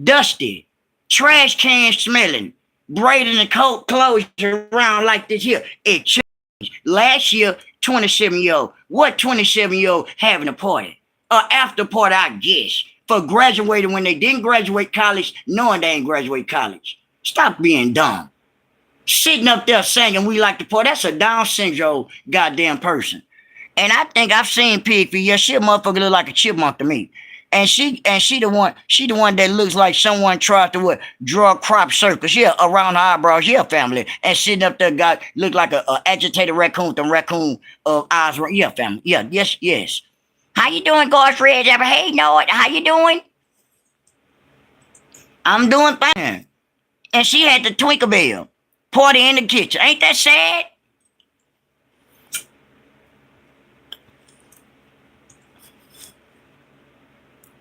dusty, trash can smelling, braiding the clothes around like this here. It changed. Last year, 27-year-old. What 27-year-old having a party? After party, I guess. For graduating when they didn't graduate college, knowing they ain't graduate college. Stop being dumb. Sitting up there singing we like to party. That's a Down syndrome goddamn person. And I think I've seen Pigfeet. Yeah, she a motherfucker look like a chipmunk to me. And she the one that looks like someone tried to what? Draw crop circles, yeah, around her eyebrows, yeah, family. And sitting up there look like a agitated raccoon, the raccoon of eyes, yeah, family. Yeah, yes. How you doing, God's Red? Hey, know it. How you doing? I'm doing fine. And she had the twinkle bell party in the kitchen. Ain't that sad?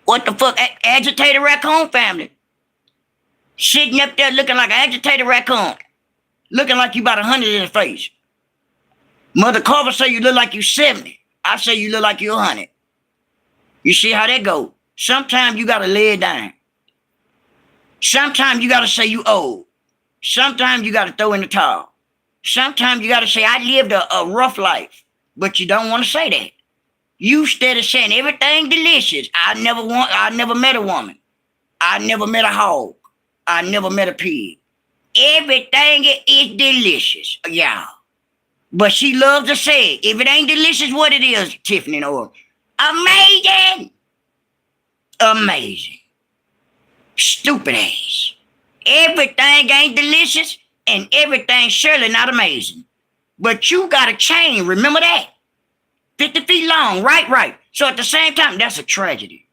What the fuck? Agitated raccoon family. Sitting up there looking like an agitated raccoon. Looking like you about 100 in the face. Mother Carver say you look like you 70. I say you look like you 100. You see how that go? Sometimes you gotta lay it down. Sometimes you gotta say you old. Sometimes you gotta throw in the towel. Sometimes you gotta say I lived a rough life. But you don't want to say that. You steady saying everything delicious. I never met a woman. I never met a hog. I never met a pig. Everything is delicious, y'all. But she loves to say it. If it ain't delicious, what it is, Tiffany or amazing. Amazing. Stupid ass. Everything ain't delicious and everything surely not amazing. But you got a chain, remember that? 50 feet long, right. So at the same time, that's a tragedy.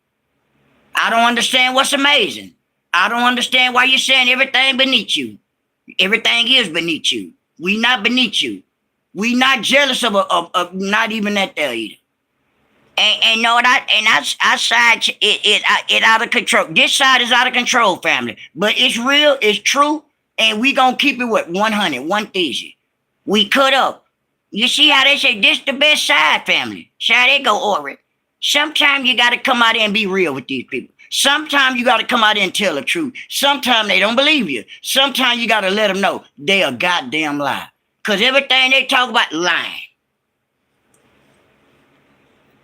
I don't understand what's amazing. I don't understand why you're saying everything beneath you. Everything is beneath you. We not beneath you. We not jealous of not even that there either. And know what I side it out of control. This side is out of control, family. But it's real, it's true, and we gonna keep it with 100, 130. We cut up. You see how they say this the best side, family. See how they go over it. Sometimes you gotta come out there and be real with these people. Sometimes you gotta come out there and tell the truth. Sometimes they don't believe you. Sometimes you gotta let them know they a goddamn lie. Cause everything they talk about lying.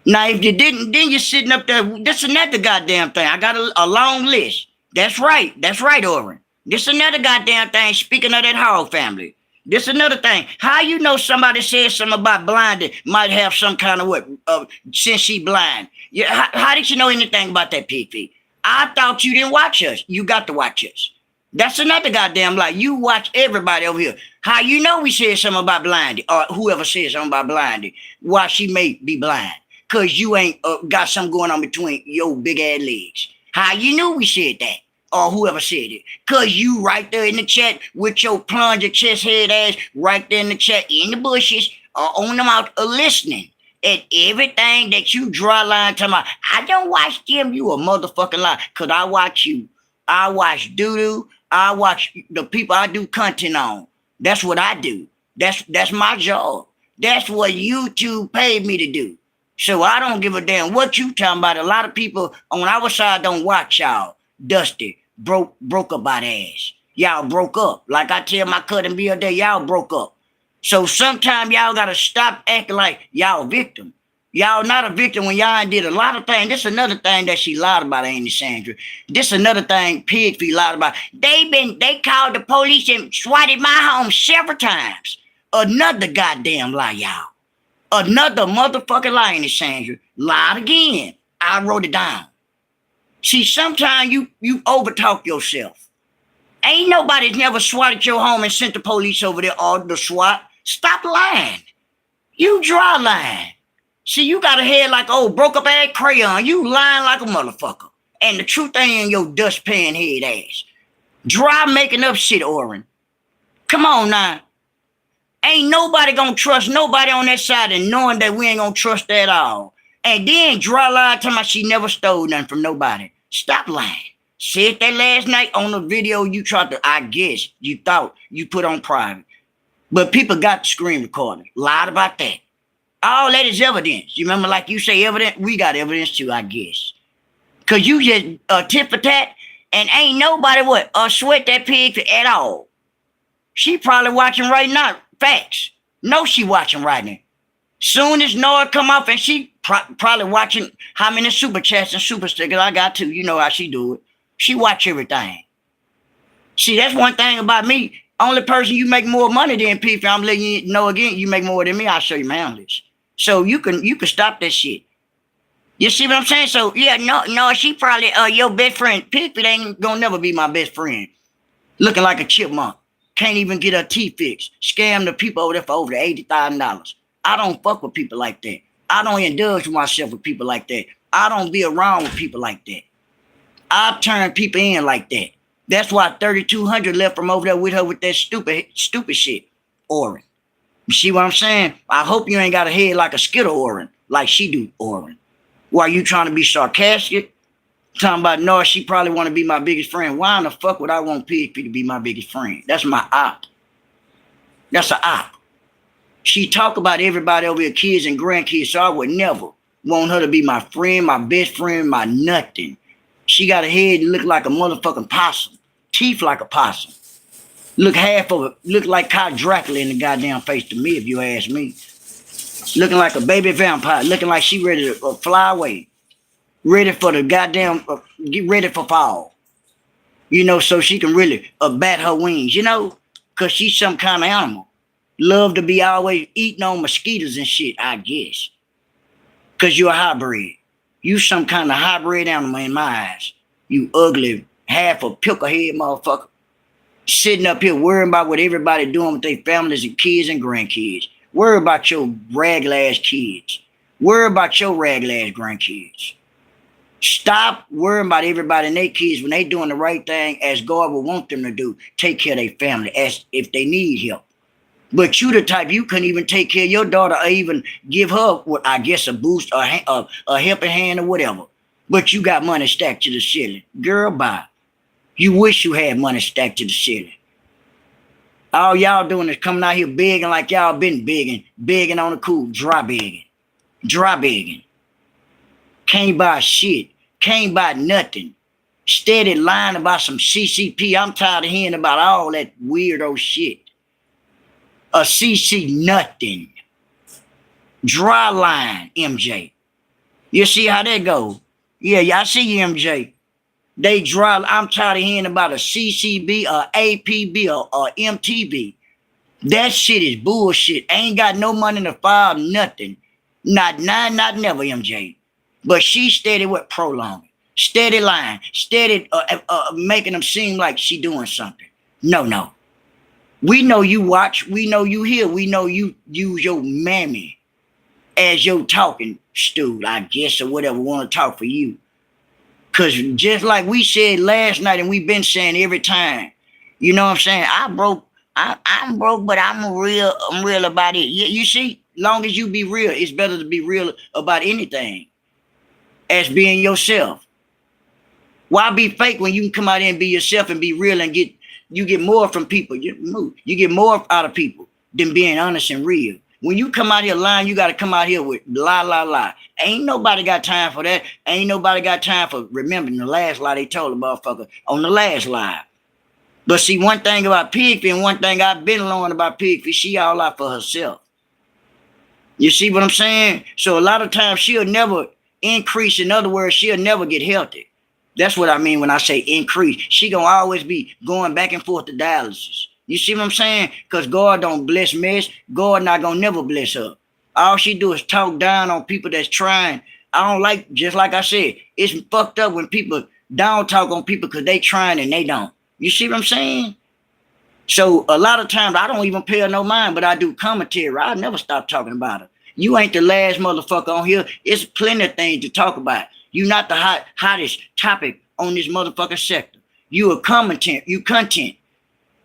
Now, if you didn't, then you're sitting up there. This another goddamn thing. I got a long list. That's right. That's right, Oren. This another goddamn thing. Speaking of that Hall family. This another thing. How you know somebody said something about blinded might have some kind of what? Since she blind. Yeah. How did you know anything about that, Pigfeet? I thought you didn't watch us. You got to watch us. That's another goddamn lie. You watch everybody over here. How you know we said something about blinded, or whoever said something about blinded, why she may be blind? Cause you ain't got something going on between your big ass legs. How you knew we said that? Or whoever said it. Cause you right there in the chat with your plunger chest head ass right there in the chat in the bushes or on them out listening at everything that you draw line to my. I don't watch them, you a motherfucking lie. Cause I watch you. I watch doo-doo. I watch the people I do content on. That's what I do. That's my job. That's what YouTube paid me to do. So I don't give a damn what you talking about. A lot of people on our side don't watch y'all. Dusty, broke up by the ass. Y'all broke up. Like I tell my cousin the other day, y'all broke up. So sometimes y'all gotta stop acting like y'all victim. Y'all not a victim when y'all did a lot of things. This is another thing that she lied about, Amy Sandra. This is another thing Pigfeet lied about. They called the police and swatted my home several times. Another goddamn lie, y'all. Another motherfucking lie, Amy Sandra. Lied again. I wrote it down. See, sometimes you overtalk yourself. Ain't nobody's never swatted your home and sent the police over there or the SWAT. Stop lying. You draw lying. See, you got a head like broke up ass crayon. You lying like a motherfucker. And the truth ain't in your dustpan head ass. Dry making up shit, Oren. Come on now. Ain't nobody gonna trust nobody on that side and knowing that we ain't gonna trust at all. And then dry lie talking about she never stole nothing from nobody. Stop lying. Said that last night on the video you tried to, I guess, you thought you put on private. But people got the screen recording. Lied about that. All that is evidence. You remember, like you say, evidence? We got evidence too, I guess. Because you just tit for tat, and ain't nobody sweat that pig at all. She probably watching right now. Facts. No, she watching right now. Soon as Noah come off, and she probably watching how many super chats and super stickers I got too. You know how she do it. She watch everything. See, that's one thing about me. Only person you make more money than people, I'm letting you know again, you make more than me, I'll show you my analysis. So you can stop that shit. You see what I'm saying? So yeah, no, she probably your best friend. Pigfeet ain't gonna never be my best friend. Looking like a chipmunk. Can't even get her teeth fixed. Scam the people over there for over $80,000. I don't fuck with people like that. I don't indulge myself with people like that. I don't be around with people like that. I turn people in like that. That's why 3,200 left from over there with her with that stupid shit. Oren. You see what I'm saying? I hope you ain't got a head like a Skittle Oren, like she do Oren. Why you trying to be sarcastic? Talking about, no, she probably want to be my biggest friend. Why in the fuck would I want Pigfeet to be my biggest friend? That's my op. That's an op. She talk about everybody over here, kids and grandkids, so I would never want her to be my friend, my best friend, my nothing. She got a head that look like a motherfucking possum. Teeth like a possum. Look half of it. Look like Count Dracula in the goddamn face to me, if you ask me. Looking like a baby vampire. Looking like she ready to fly away. Ready for the goddamn, get ready for fall. You know, so she can really bat her wings, you know? Because she's some kind of animal. Love to be always eating on mosquitoes and shit, I guess. Because you're a hybrid. You some kind of hybrid animal in my eyes. You ugly, half a picklehead motherfucker. Sitting up here worrying about what everybody doing with their families and kids and grandkids. Worry about your rag-ass kids. Worry about your rag-ass grandkids. Stop worrying about everybody and their kids when they doing the right thing as God would want them to do. Take care of their family as if they need help. But you the type, you couldn't even take care of your daughter or even give her what I guess a boost or a helping hand or whatever. But you got money stacked to the ceiling. Girl, bye. You wish you had money stacked to the ceiling. All y'all doing is coming out here begging like y'all been begging on the cool, dry begging. Can't buy shit, can't buy nothing. Steady lying about some CCP. I'm tired of hearing about all that weirdo shit. A CC nothing. Dry line, MJ. You see how that goes? Yeah, y'all see MJ. They dry. I'm tired of hearing about a CCB or APB or MTB. That shit is bullshit. Ain't got no money to file, nothing. Not never, MJ. But she steady with prolonging. Steady lying. Steady making them seem like she doing something. No. We know you watch. We know you hear. We know you use your mammy as your talking stool, I guess, or whatever want to talk for you. Because just like we said last night and we've been saying every time, you know what I'm saying? I'm broke, but I'm real about it. You see, long as you be real, it's better to be real about anything as being yourself. Why be fake when you can come out there and be yourself and be real and you get more from people. You get more out of people than being honest and real. When you come out here lying, you got to come out here with lie. Ain't nobody got time for that. Ain't nobody got time for remembering the last lie they told the motherfucker on the last lie. But see, one thing about Pigfeet and one thing I've been learning about Pigfeet, she all out for herself. You see what I'm saying? So a lot of times she'll never increase. In other words, she'll never get healthy. That's what I mean when I say increase. She gonna always be going back and forth to dialysis. You see what I'm saying? Because God don't bless mess. God not gonna never bless her. All she do is talk down on people that's trying. I don't like, just like I said, it's fucked up when people down talk on people because they trying and they don't. You see what I'm saying? So a lot of times I don't even pay her no mind, but I do commentary. I never stop talking about her. You ain't the last motherfucker on here. It's plenty of things to talk about. You not the hottest topic on this motherfucking sector. You a content.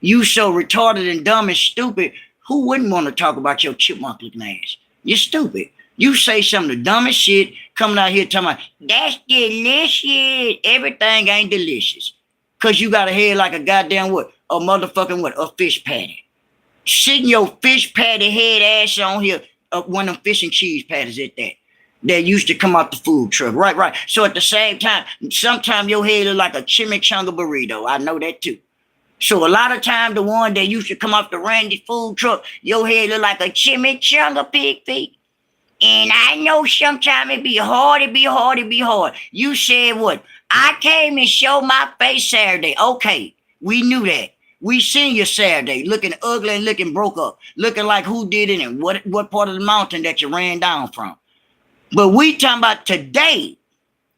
You so retarded and dumb and stupid. Who wouldn't want to talk about your chipmunk looking ass? You're stupid. You say some of the dumbest shit coming out here talking about, that's delicious. Everything ain't delicious. Because you got a head like a goddamn what? A motherfucking what? A fish patty. Sitting your fish patty head ass on here, one of them fish and cheese patties at that. That used to come out the food truck. Right. So at the same time, sometimes your head look like a chimichanga burrito. I know that too. So a lot of times the one that used to come off the Randy food truck, your head look like a chimichanga Pigfeet. And I know sometimes it be hard. You said what? I came and showed my face Saturday. Okay, we knew that. We seen you Saturday, looking ugly and looking broke up, looking like who did it and what part of the mountain that you ran down from. But we talking about today.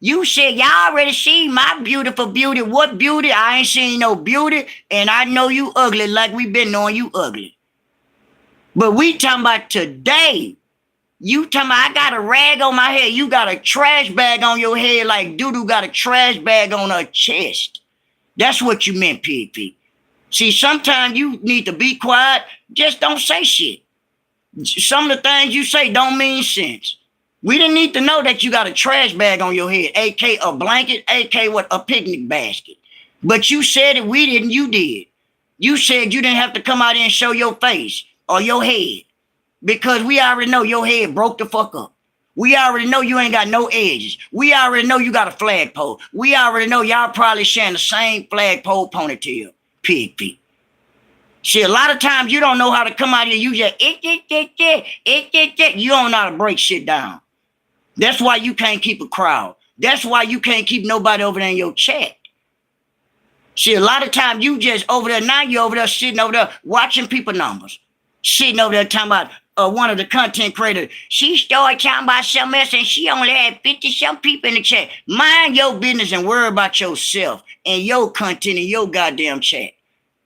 You said y'all already seen my beautiful beauty. What beauty? I ain't seen no beauty, and I know you ugly like we been knowing you ugly. But we talking about today. You talking about I got a rag on my head. You got a trash bag on your head like Doodoo got a trash bag on her chest. That's what you meant, Pigfeet. See, sometimes you need to be quiet. Just don't say shit. Some of the things you say don't mean sense. We didn't need to know that you got a trash bag on your head, a.k.a. a blanket, a.k.a. what? A picnic basket. But you said it, we didn't, you did. You said you didn't have to come out here and show your face or your head because we already know your head broke the fuck up. We already know you ain't got no edges. We already know you got a flagpole. We already know y'all probably sharing the same flagpole ponytail, Pigfeet. See, a lot of times you don't know how to come out here. You just, you don't know how to break shit down. That's why you can't keep a crowd. That's why you can't keep nobody over there in your chat. See, a lot of times you just over there, now you over there sitting over there watching people numbers. Sitting over there talking about one of the content creators. She started talking about something else and she only had 50-some people in the chat. Mind your business and worry about yourself and your content and your goddamn chat.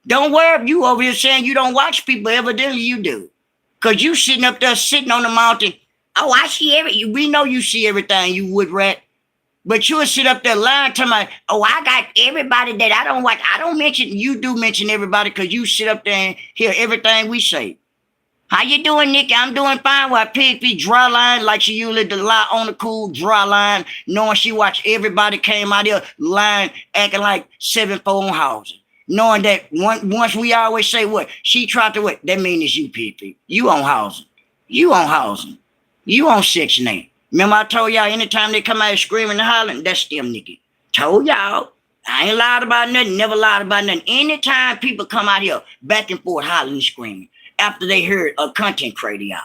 Don't worry if you over here saying you don't watch people. Evidently you do. Because you sitting up there sitting on the mountain. Oh, I see we know you see everything, you wood rat. But you'll sit up there lying to me. Oh, I got everybody that I don't watch. I don't mention, you do mention everybody because you sit up there and hear everything we say. How you doing, Nikki? I'm doing fine. While Pigfeet dry line like she usually do, lie on the cool dry line, knowing she watched everybody came out here line acting like 7-4 on housing. Knowing that once we always say what she tried to what that means it's you, Pigfeet. You on housing. You on housing. You on Section 8. Remember I told y'all anytime they come out here screaming and hollering, that's them, Nikki. Told y'all. I ain't lied about nothing, never lied about nothing. Anytime people come out here back and forth hollering and screaming after they heard a content creator, y'all.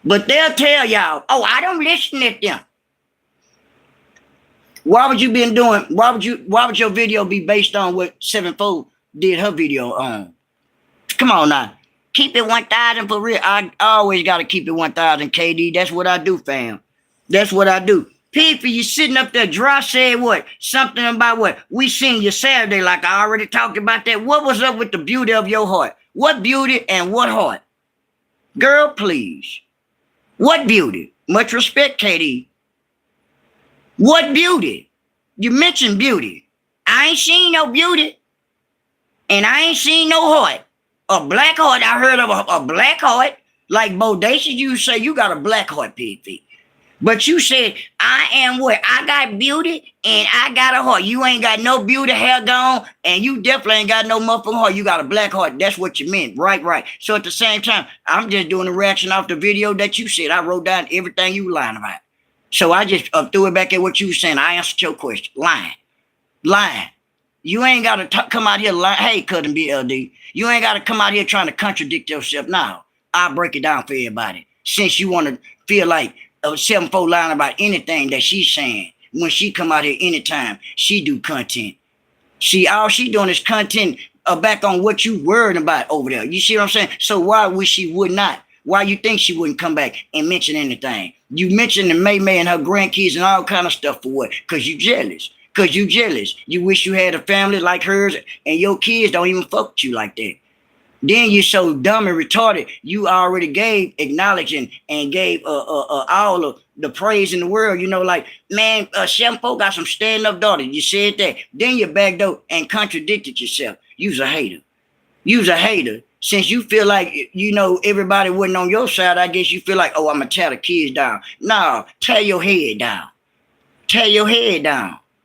But they'll tell y'all, oh, I don't listen to them. Why would you been doing, why would your video be based on what Sevenfold did her video on? Come on now. Keep it 1,000 for real. I always gotta keep it 1,000, KD. That's what I do, fam. That's what I do. Pigfeet, you sitting up there dry said what? Something about what? We seen you Saturday, like I already talked about that. What was up with the beauty of your heart? What beauty and what heart? Girl, please. What beauty? Much respect, KD. What beauty? You mentioned beauty. I ain't seen no beauty. And I ain't seen no heart. A black heart, I heard of a black heart. Like Bodacious, you say you got a black heart, Pigfeet. But you said, I am what? I got beauty and I got a heart. You ain't got no beauty, hair gone, and you definitely ain't got no motherfucking heart. You got a black heart. That's what you meant. Right. So at the same time, I'm just doing a reaction off the video that you said. I wrote down everything you lying about. So I just threw it back at what you were saying. I answered your question. Lying. You ain't got to come out here lying. Hey, couldn't be LD. You ain't got to come out here trying to contradict yourself. Now, I'll break it down for everybody. Since you want to feel like 7-4 lying about anything that she's saying. When she come out here anytime, she do content. See, all she doing is content back on what you worried about over there. You see what I'm saying? So why would not? Why you think she wouldn't come back and mention anything? You mentioned the May and her grandkids and all kind of stuff for what? Because you jealous. You wish you had a family like hers and your kids don't even fuck with you like that. Then you so dumb and retarded, you already gave acknowledging and gave all of the praise in the world. You know, like, man, 7-4 got some stand-up daughters. You said that. Then you backed up and contradicted yourself. You's a hater. Since you feel like, you know, everybody wasn't on your side, I guess you feel like, oh, I'm going to tear the kids down. No, tear your head down.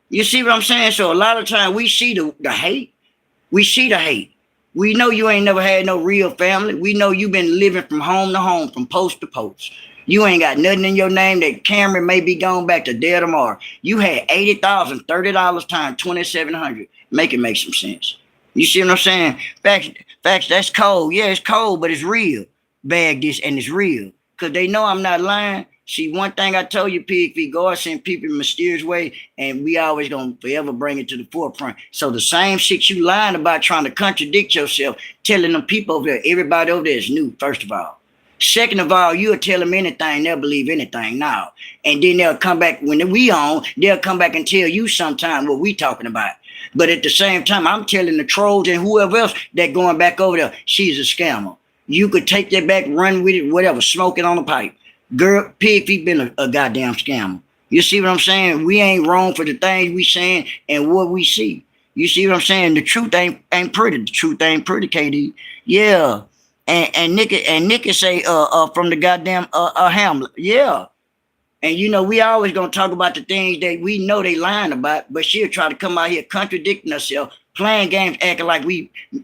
You see what I'm saying? So a lot of times we see the hate. We know you ain't never had no real family. We know you been living from home to home, from post to post. You ain't got nothing in your name. That camera may be gone back to day tomorrow. You had $80,000, $30 times 2,700. Make it make some sense. You see what I'm saying? Facts, that's cold. Yeah, it's cold, but it's real. Bag this and it's real. Because they know I'm not lying. See, one thing I told you, Pigfeet, God sent people in a mysterious way, and we always gonna forever bring it to the forefront. So the same shit you lying about, trying to contradict yourself, telling them people over there, everybody over there is new, first of all. Second of all, you'll tell them anything, they'll believe anything now. And then they'll come back, when we on, they'll come back and tell you sometime what we talking about. But at the same time, I'm telling the trolls and whoever else that going back over there, she's a scammer. You could take that back, run with it, whatever, smoke it on the pipe. Girl, Pigfeet been a goddamn scammer. You see what I'm saying? We ain't wrong for the things we saying and what we see. You see what I'm saying? The truth ain't pretty. The truth ain't pretty, KD. Yeah. And Nikki say from the goddamn Hamlet. Yeah. And you know, we always gonna talk about the things that we know they lying about, but she'll try to come out here contradicting herself, playing games, acting like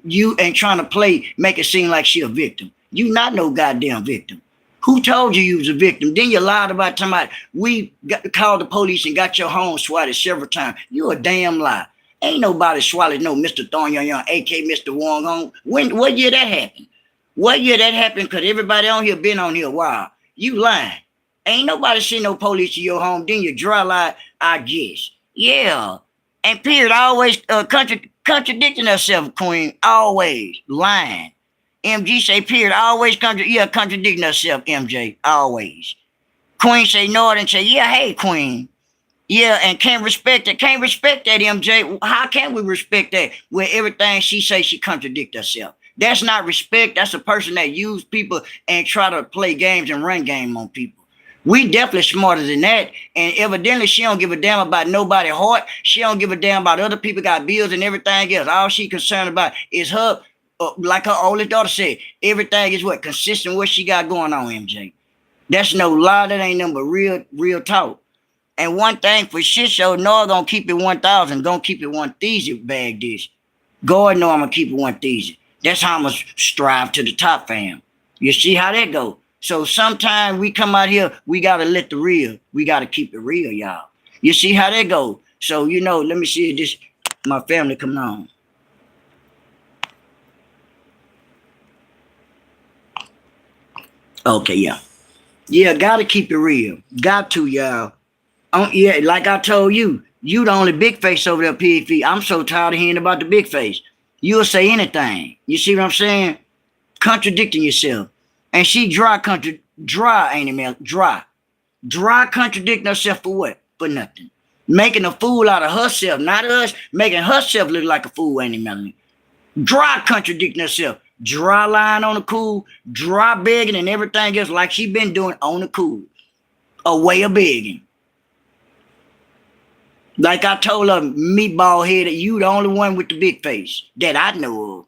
you ain't trying to play, make it seem like she a victim. You not no goddamn victim. Who told you was a victim? Then you lied about somebody. We called the police and got your home swatted several times. You a damn lie. Ain't nobody swallowed no Mr. Thorn Young, a.k.a. Mr. Wong home. What year that happened? What year that happened? Because everybody on here been on here a while. You lying. Ain't nobody seen no police to your home. Then you dry lie, I guess. Yeah. And period, always contradicting herself, Queen. Always lying. MG say, period, always contradicting herself, MJ, always. Queen say, Northern say, yeah, hey, Queen. Yeah, and can't respect it. Can't respect that, MJ. How can we respect that when everything she say, she contradict herself? That's not respect. That's a person that use people and try to play games and run game on people. We definitely smarter than that. And evidently, she don't give a damn about nobody's heart. She don't give a damn about other people got bills and everything else. All she concerned about is her like her oldest daughter said, everything is what consistent what she got going on, MJ. That's no lie. That ain't nothing but real talk. And one thing for shit show, no, gonna keep it 1,000. Gonna keep it 1,000 bag this. God know I'm gonna keep it 1,000. That's how I'm gonna strive to the top, fam. You see how that go? So sometimes we come out here, we gotta let the real. We gotta keep it real, y'all. You see how that go? So let me see if this my family coming on. Okay, yeah. Yeah, gotta keep it real. Got to, y'all. Yeah, like I told you, you the only big face over there, Pigfeet. I'm so tired of hearing about the big face. You'll say anything. You see what I'm saying? Contradicting yourself. And she dry, ain't it, man? Dry. Dry contradicting herself for what? For nothing. Making a fool out of herself, not us. Making herself look like a fool, ain't it, Melanie? Dry contradicting herself. Dry lying on the cool. Dry begging and everything else like she been doing on the cool. A way of begging. Like I told her, meatball headed, you the only one with the big face that I know of.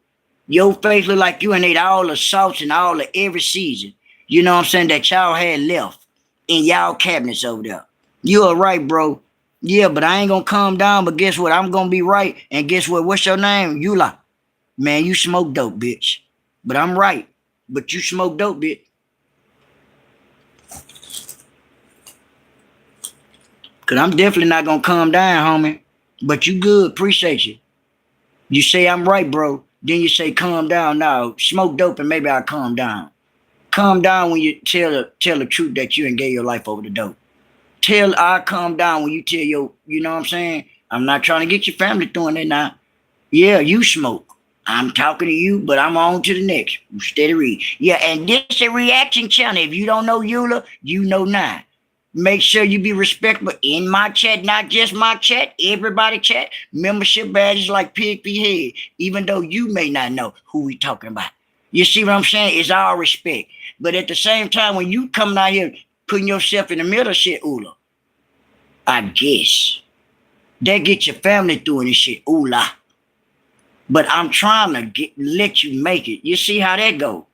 Your face look like you ain't ate all the sauce and all of every season. You know what I'm saying? That y'all had left in y'all cabinets over there. You are right, bro. Yeah, but I ain't gonna calm down. But guess what? I'm gonna be right. And guess what? What's your name? Eula. Man, you smoke dope, bitch. But I'm right. But you smoke dope, bitch. Cause I'm definitely not gonna calm down, homie. But you good, appreciate you. You say I'm right, bro. Then you say calm down. Now smoke dope and maybe I'll calm down. Calm down when you tell the truth that you ain't gave your life over the dope. I calm down when you tell you know what I'm saying? I'm not trying to get your family doing that now. Yeah, you smoke. I'm talking to you, but I'm on to the next. Steady read. Yeah, and this a reaction channel. If you don't know Eula, you know now. Make sure you be respectful in my chat, not just my chat, everybody chat. Membership badges like Pigfeet Head, even though you may not know who we talking about. You see what I'm saying? It's all respect. But at the same time, when you coming out here putting yourself in the middle of shit, Ula, I guess that get your family doing this shit, Ula. But I'm trying to let you make it. You see how that go?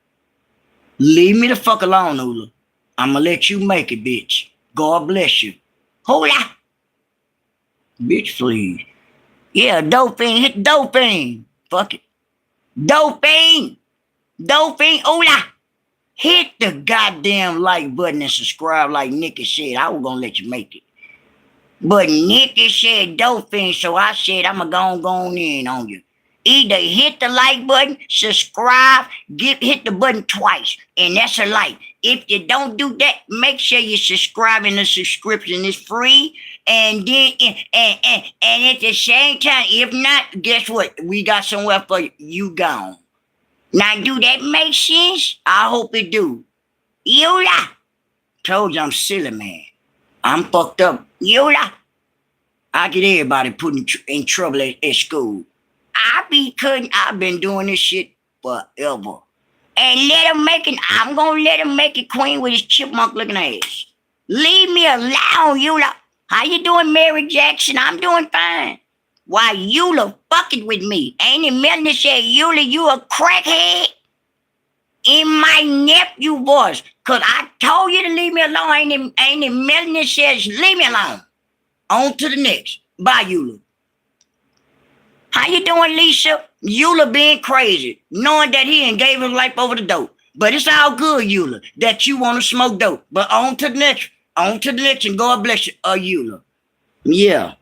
Leave me the fuck alone, Ula. I'ma let you make it, bitch. God bless you. Hola. Bitch, please. Yeah, doping. Hit doping. Fuck it. Doping. Doping. Hola. Hit the goddamn like button and subscribe like Nikki said. I was gonna let you make it. But Nikki said doping, so I said I'ma go in on you. Either hit the like button, subscribe, hit the button twice, and that's a like. If you don't do that, make sure you subscribe, and the subscription is free. And then and at the same time, if not, guess what? We got somewhere for you. You gone. Now, do that make sense? I hope it do. Yola. Told you I'm silly, man. I'm fucked up. Yola. I get everybody put in trouble at school. I've been doing this shit forever. And let him make it, I'm gonna let him make it Queen with his chipmunk looking ass. Leave me alone, Eula. How you doing, Mary Jackson? I'm doing fine. Why, Eula fucking with me? Ain't it Melanie said, Eula, you a crackhead? In my nephew voice. Cause I told you to leave me alone. Ain't it Melanie says, leave me alone. On to the next. Bye, Eula. How you doing, Lisa? Eula being crazy, knowing that he ain't gave his life over the dope. But it's all good, Eula, that you want to smoke dope. But on to the next, and God bless you, Eula. Yeah.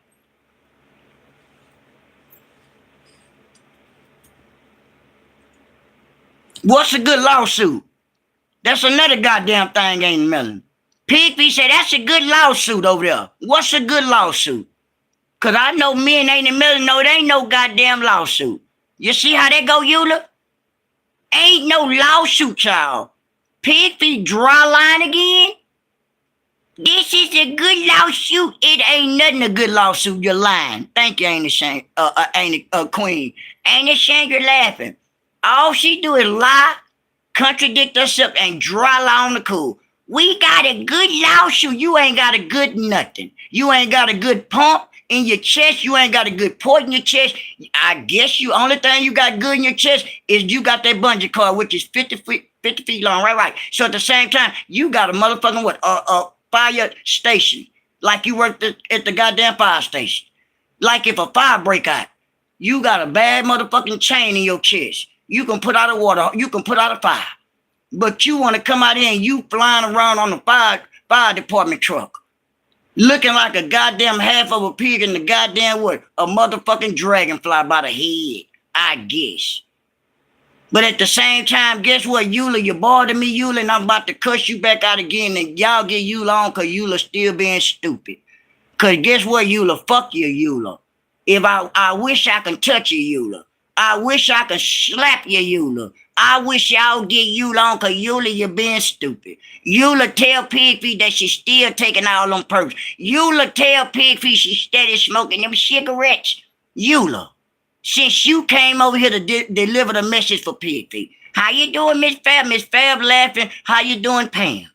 What's a good lawsuit? That's another goddamn thing, ain't it, Melon? Pigfeet said that's a good lawsuit over there. What's a good lawsuit? Cause I know men ain't in the middle, no, it ain't no goddamn lawsuit. You see how that go, Eula? Ain't no lawsuit, y'all. Pigfeet dry line again? This is a good lawsuit. It ain't nothing a good lawsuit, you're lying. Thank you, ain't ashamed, Queen. Ain't ashamed you're laughing. All she do is lie, contradict herself, and dry lie on the cool. We got a good lawsuit. You ain't got a good nothing. You ain't got a good pump. In your chest, you ain't got a good port in your chest. I guess you only thing you got good in your chest is you got that bungee cord, which is 50 feet long. Right. So at the same time, you got a motherfucking what? A fire station. Like you worked at the goddamn fire station. Like if a fire break out, you got a bad motherfucking chain in your chest. You can put out a water, you can put out a fire. But you want to come out here and you flying around on the fire department truck. Looking like a goddamn half of a pig in the goddamn what? A motherfucking dragonfly by the head, I guess. But at the same time, guess what, Eula? You bothering me, Eula, and I'm about to cuss you back out again, and y'all get Eula on because Eula still being stupid. Because guess what, Eula? Fuck you, Eula. If I wish I could touch you, Eula. I wish I could slap you, Eula. I wish y'all get Eula on because Eula, you're being stupid. Eula tell Pigfeet that she's still taking all them perks. Eula tell Pigfeet she's steady smoking them cigarettes. Eula, since you came over here to deliver the message for Pigfeet. How you doing, Miss Fab? Miss Fab laughing. How you doing, Pam?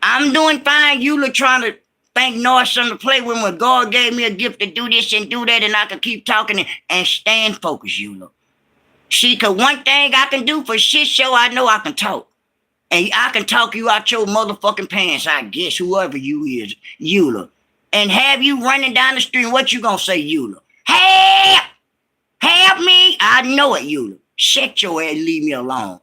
I'm doing fine. Eula trying to thank North on the play when God gave me a gift to do this and do that, and I can keep talking and stand focused, Eula. See, cause one thing I can do for shit show, I know I can talk. And I can talk you out your motherfucking pants, I guess, whoever you is, Eula. And have you running down the street, what you gonna say, Eula? Help! Help me! I know it, Eula. Shut your ass, leave me alone.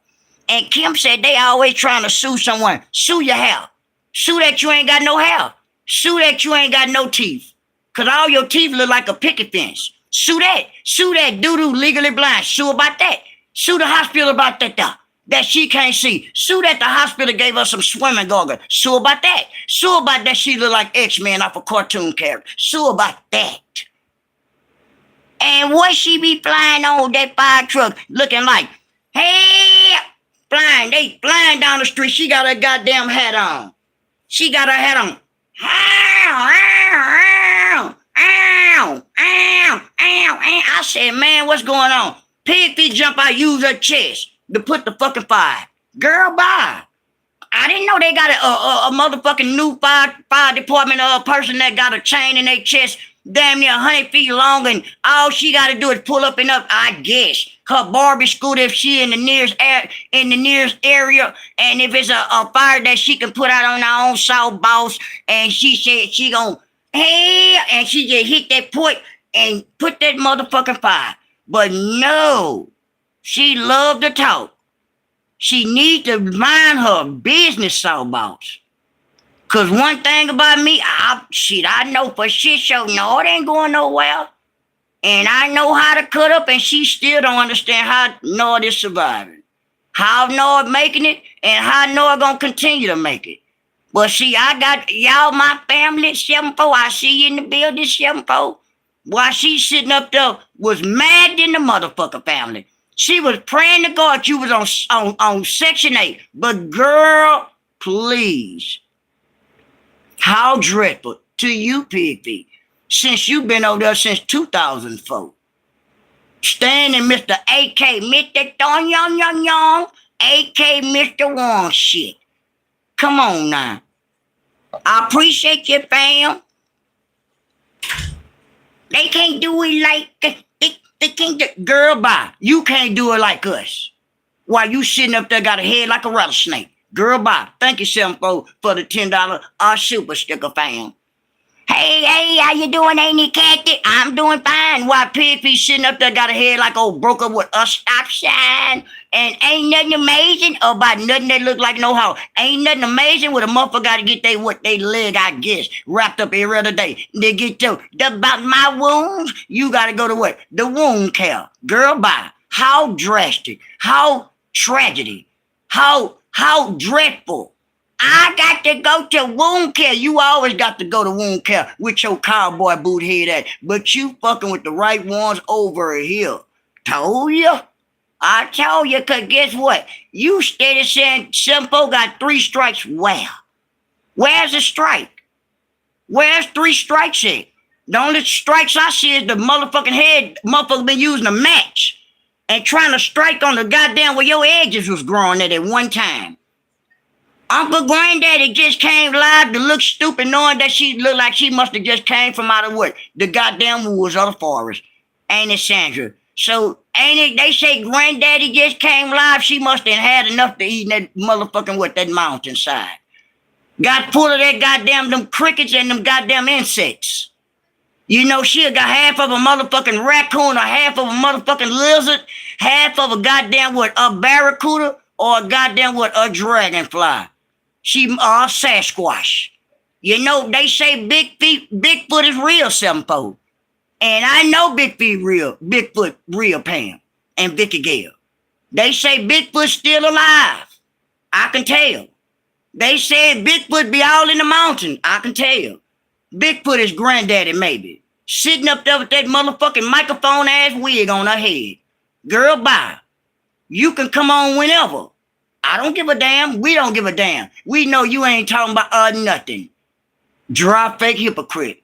And Kim said they always trying to sue someone. Sue your hair. Sue that you ain't got no hair. Sue that you ain't got no teeth. Cause all your teeth look like a picket fence. Sue that. Sue that doo-doo legally blind. Sue about that. Sue the hospital about that she can't see. Sue that the hospital gave us some swimming goggles. Sue about that. Sue about that she look like X-Men off a cartoon character. Sue about that. And what she be flying on that fire truck looking like? Hey, they flying down the street. She got her goddamn hat on. She got her hat on. I said, man, what's going on? Pigfeet jump out, use her chest to put the fucking fire. Girl, bye. I didn't know they got a motherfucking new fire department person that got a chain in their chest damn near 100 feet long, and all she got to do is pull up and up, I guess, her Barbie scooter if she in the nearest area, and if it's a fire that she can put out on her own South Boss, and she said she gonna, hey, and she just hit that point and put that motherfucking fire. But no, she loved to talk. She need to mind her business, South Boss. Cause one thing about me, I know for shit show, no, it ain't going nowhere. And I know how to cut up, and she still don't understand how Nord is surviving. How Nord making it, and how Nord gonna continue to make it. But see, I got y'all, my family, 7-4. I see you in the building, 7-4. While she sitting up there was mad in the motherfucker family. She was praying to God you was on Section 8. But girl, please. How dreadful to you, Pigfeet, since you've been over there since 2004. Standing Mr. AK, Mr. Don Young Young Young, AK Mr. Wong shit. Come on now. I appreciate you, fam. They can't do it like they can't do, girl, bye. You can't do it like us. While you sitting up there got a head like a rattlesnake. Girl, bye. Thank you, 7-4, for the $10 super sticker, fam. Hey, how you doing, ain't you, Cactus? I'm doing fine. While Pigfeet sitting up there got a head like old broke up with a stop sign. And ain't nothing amazing about nothing that look like no how. Ain't nothing amazing with a motherfucker got to get they leg, I guess, wrapped up every other day. They get to about my wounds, you got to go to what? The wound care. Girl, bye. How drastic. How tragedy. How dreadful. I got to go to wound care. You always got to go to wound care with your cowboy boot head at. But you fucking with the right ones over here. Told you. I told you, because guess what? You steady saying 7-4 got 3 strikes. Well, where's the strike? Where's 3 strikes at? The only strikes I see is the motherfucking head motherfucker been using a match and trying to strike on the goddamn where your edges was growing at one time. Uncle Granddaddy just came live to look stupid, knowing that she looked like she must have just came from out of what? The goddamn woods or the forest. Ain't it, Sandra? So, ain't it, they say Granddaddy just came live, she must have had enough to eat in that motherfucking, what, that mountainside. Got full of that goddamn, them crickets and them goddamn insects. You know, she got half of a motherfucking raccoon or half of a motherfucking lizard, half of a goddamn, what, a barracuda or a goddamn, what, a dragonfly. She Sasquatch. You know, they say Bigfoot is real, sevenfold. And I know Bigfoot real, Pam and Vicky Gale. They say Bigfoot's still alive. I can tell. They said Bigfoot be all in the mountain. I can tell. Bigfoot is granddaddy, maybe. Sitting up there with that motherfucking microphone ass wig on her head. Girl, bye. You can come on whenever. I don't give a damn. We don't give a damn. We know you ain't talking about nothing. Dry fake hypocrite.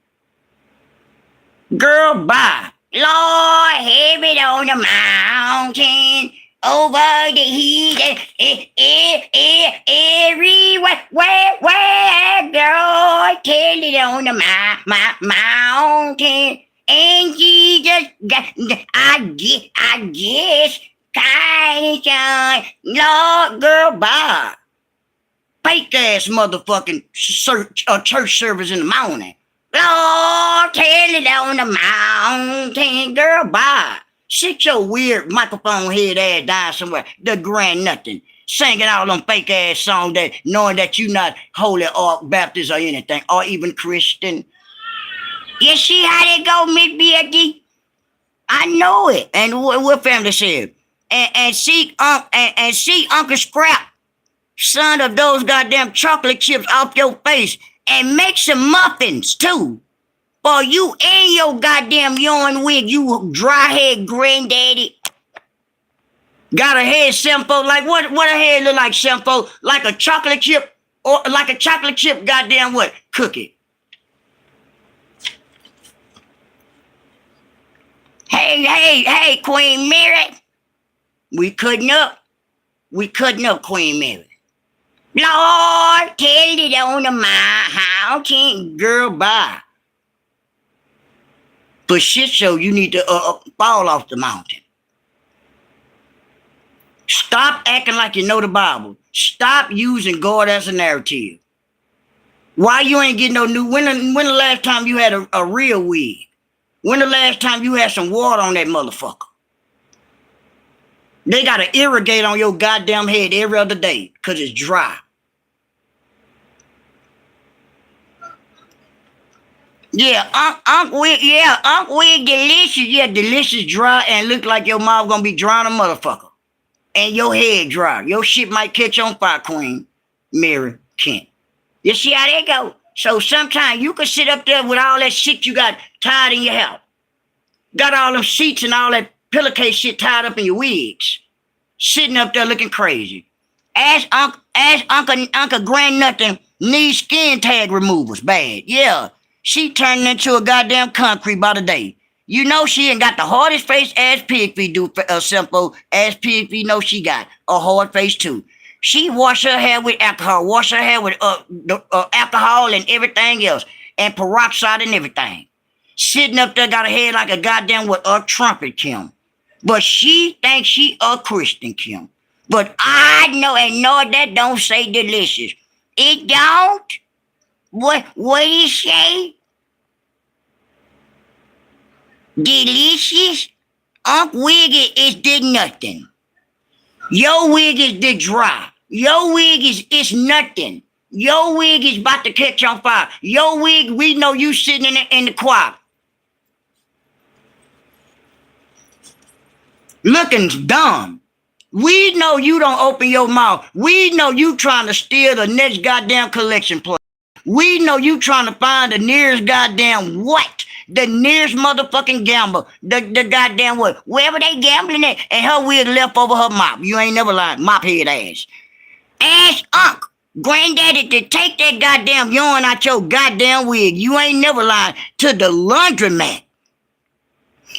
Girl, bye. Lord, have it on the mountain, over the heat, everywhere, where, girl, tell it on the mountain, and Jesus, I guess, kind of, Lord, girl, bye. Fake ass motherfucking church service in the morning. Lord, tell it on the mountain, girl, bye. Sit your weird microphone head ass down somewhere. The grand nothing. Singing all them fake ass songs that knowing that you not holy or Baptist or anything, or even Christian. You see how they go, Miss Becky? I know it. And what family said. And see Uncle Scrap, son of those goddamn chocolate chips off your face, and make some muffins too. For you and your goddamn yarn wig, you dry head granddaddy. Got a head simple, like what a head look like, simple? Like a chocolate chip, or like a chocolate chip goddamn what? Cookie. Hey, Queen Mary. We cutting up, Queen Mary. Lord, tell it on the mountain, girl, bye. For shit show, you need to fall off the mountain. Stop acting like you know the Bible. Stop using God as a narrative. Why you ain't getting no new? When the last time you had a real wig? When the last time you had some water on that motherfucker? They got to irrigate on your goddamn head every other day because it's dry. Uncle Wig delicious. Yeah, delicious, dry, and look like your mouth gonna be dry on a motherfucker. And your head dry. Your shit might catch on fire, Queen Mary Kent. You see how they go? So sometimes you can sit up there with all that shit you got tied in your hair. Got all them sheets and all that pillowcase shit tied up in your wigs. Sitting up there looking crazy. Ask Uncle Grand Nothing needs skin tag removers bad. Yeah. She turning into a goddamn concrete by the day. You know she ain't got the hardest face as Pigfeet do, simple as Pigfeet know she got a hard face too. She wash her hair with alcohol, wash her hair with alcohol and everything else, and peroxide and everything. Sitting up there got a head like a goddamn a trumpet, Kim. But she thinks she a Christian, Kim. But I know, and no, that don't say delicious. It don't? What you say? Delicious? Uncle Wig is did nothing. Your wig is the dry. Your wig is nothing. Your wig is about to catch on fire. Your wig, we know you sitting in the choir. Looking dumb. We know you don't open your mouth. We know you trying to steal the next goddamn collection plate. We know you trying to find the nearest goddamn what? The nearest motherfucking gambler. The goddamn what? Wherever they gambling at, and her wig left over her mop. You ain't never lied. Mop head ass. Ask Unc, Granddaddy, to take that goddamn yarn out your goddamn wig. You ain't never lied. To the laundromat.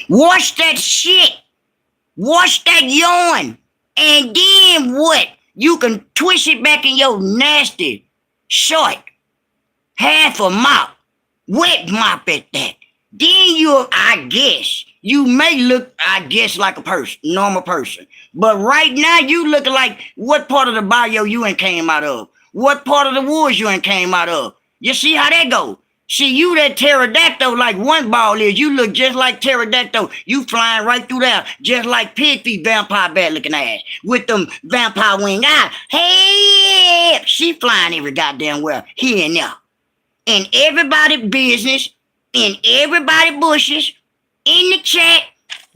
Wash that shit. Wash that yarn. And then what? You can twist it back in your nasty, short, half a mop, wet mop at that. Then I guess, you may look, I guess, like a person, normal person. But right now, you look like what part of the bio you ain't came out of? What part of the woods you ain't came out of? You see how that go? See, you that pterodactyl like one ball is. You look just like pterodactyl. You flying right through there, just like Pigfeet vampire bad looking ass with them vampire wing eyes. Hey, she flying every goddamn well here and there. In everybody business, in everybody bushes, in the chat,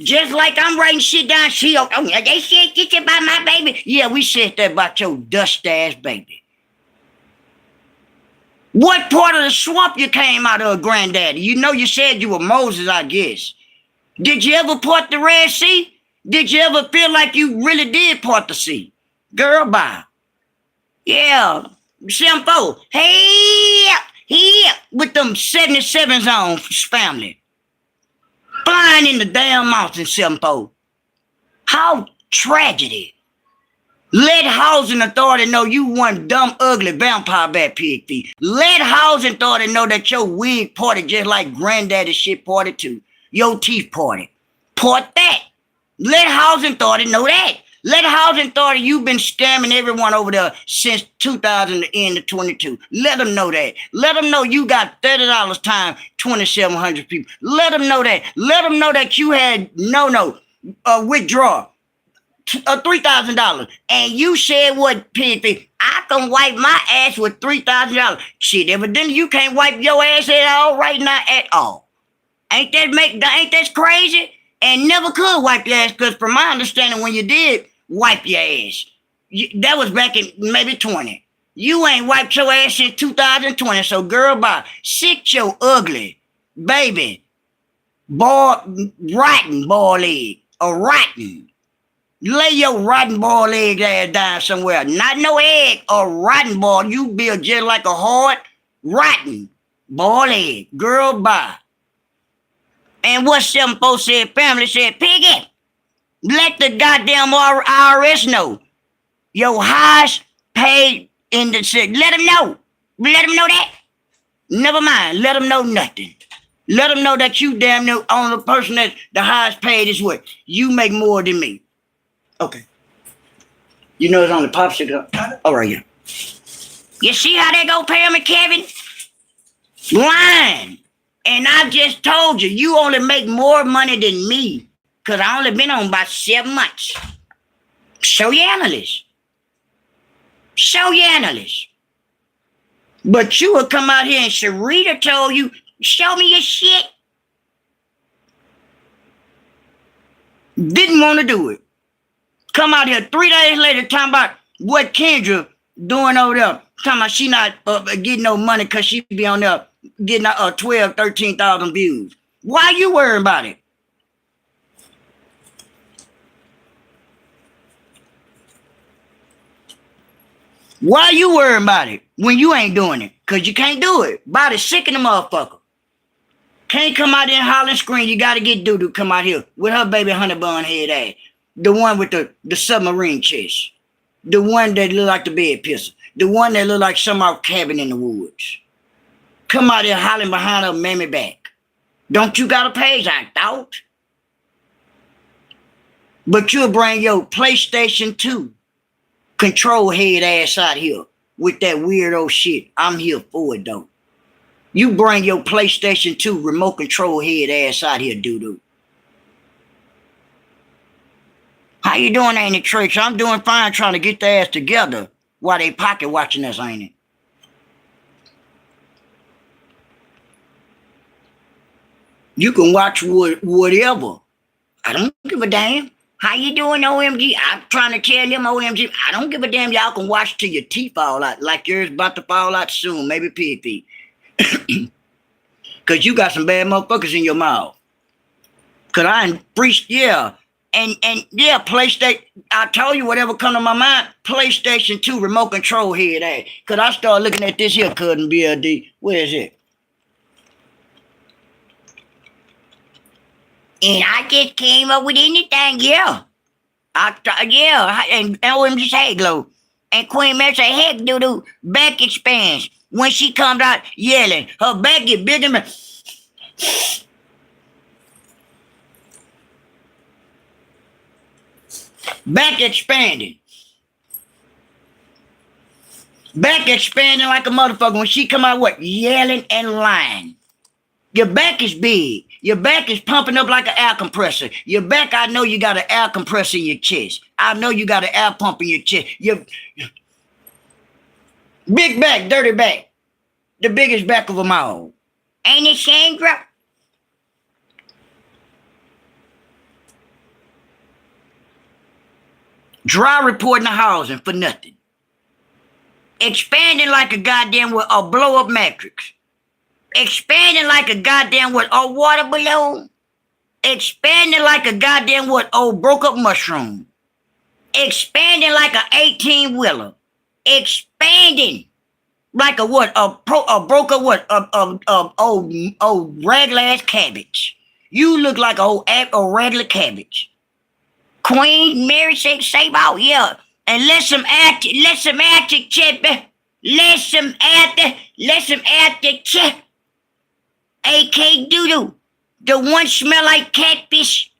just like I'm writing shit down. They said this about my baby. Yeah, we said that about your dust ass baby. What part of the swamp you came out of, granddaddy? You know you said you were Moses, I guess. Did you ever part the Red Sea? Did you ever feel like you really did part the sea? Girl, bye. Yeah, Simpo. Hey, with them 77s on family. Flying in the damn mountain, Simpo. How tragedy. Let housing authority know you one dumb, ugly vampire bat Pigfeet. Let housing authority know that your wig parted just like granddaddy shit parted too. Your teeth parted. Part that. Let housing authority know that. Let housing authority, you've been scamming everyone over there since 2000 to end of 22. Let them know that. Let them know you got $30 times 2,700 people. Let them know that. Let them know that you had withdraw. $3,000, and you said what, Pigfeet? I can wipe my ass with $3,000. Shit, evidently you can't wipe your ass at all right now at all. Ain't that crazy? And never could wipe your ass, because from my understanding, when you did wipe your ass, that was back in maybe 20. You ain't wiped your ass since 2020. So girl, bye. Sit your ugly baby, rotten ball leg, or rotten. Lay your rotten ball leg ass down somewhere. Not no egg or rotten ball. You build just like a hard, rotten ball egg. Girl, bye. And what some folks said, family said, Piggy, let the goddamn IRS know. Your highest paid in the city. Let them know. Let them know that. Never mind. Let them know nothing. Let them know that you damn near only person that the highest paid is what? You make more than me. Okay. You know it's on the popsicle. All right, yeah. You see how they go, Pam and Kevin? Lying. And I just told you, you only make more money than me, because I only been on about 7 months. Show your analyst. Show your analyst. But you will come out here and Sharita told you, show me your shit. Didn't want to do it. Come out here 3 days later talking about what Kendra doing over there. Talking about she not getting no money because she be on there getting 12, 13,000 views. Why you worrying about it? Why you worrying about it when you ain't doing it? Because you can't do it. Body sick in the motherfucker. Can't come out there and holler and scream. You got to get Doo-Doo come out here with her baby honey bun head ass. The one with the submarine chest. The one that look like the bed pistol. The one that look like some out cabin in the woods. Come out there hollering behind her mammy back. Don't you got a page, I thought? But you'll bring your PlayStation 2 control head ass out here with that weirdo shit. I'm here for it, though. You bring your PlayStation 2 remote control head ass out here, Doo-Doo. How you doing, ain't it, Trish? I'm doing fine trying to get their ass together while they pocket watching us, ain't it? You can watch whatever. I don't give a damn. How you doing, OMG? I'm trying to tell them, OMG, I don't give a damn. Y'all can watch till your teeth fall out, like yours about to fall out soon, maybe Pigfeet. Because you got some bad motherfuckers in your mouth. Because I ain't preached, yeah. And yeah, PlayStation, I told you whatever come to my mind, PlayStation 2 remote control head ass. Because I started looking at this here cousin BLD. Where is it? And I just came up with anything, yeah. And OMG say, Glow, And Queen Mary say, heck, doo-doo, back expands. When she comes out yelling, her back get bigger and back expanding. Back expanding like a motherfucker when she come out what? Yelling and lying. Your back is big. Your back is pumping up like an air compressor. Your back, I know you got an air compressor in your chest. I know you got an air pump in your chest. Your big back, dirty back. The biggest back of them all. Ain't it, Sandra? Dry reporting the housing for nothing. Expanding like a goddamn with a blow-up matrix. Expanding like a goddamn what, a water balloon. Expanding like a goddamn what, old broke up mushroom. Expanding like a 18-wheeler. Expanding like a what, a broke up what, old regular ass cabbage. You look like a regular cabbage. Queen Mary say out, yeah. And let some act check. Let some check. AK Doodoo, the one smell like catfish,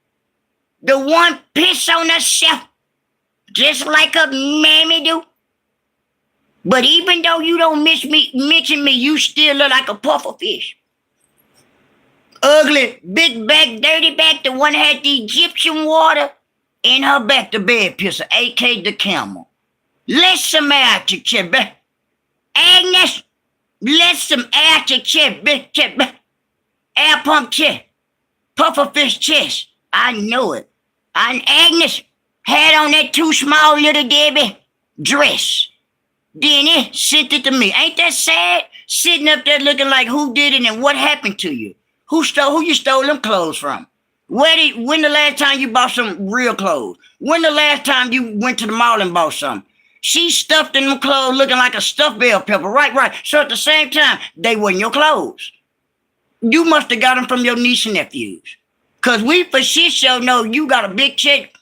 the one piss on herself, just like a mammy do. But even though you don't mention me, you still look like a puffer fish. Ugly, big back, dirty back, the one had the Egyptian water in her back, the bed pisser, AK the camel. Let some act check. Agnes, let some act check. Air pump chest, puffer fish chest. I know it. And Agnes had on that too small little Debbie dress. Then it sent it to me. Ain't that sad? Sitting up there looking like who did it and what happened to you? Who you stole them clothes from? When the last time you bought some real clothes? When the last time you went to the mall and bought some? She stuffed in them clothes looking like a stuffed bell pepper. Right. So at the same time, they weren't your clothes. You must have got them from your niece and nephews. Because we for shit show know you got a big check.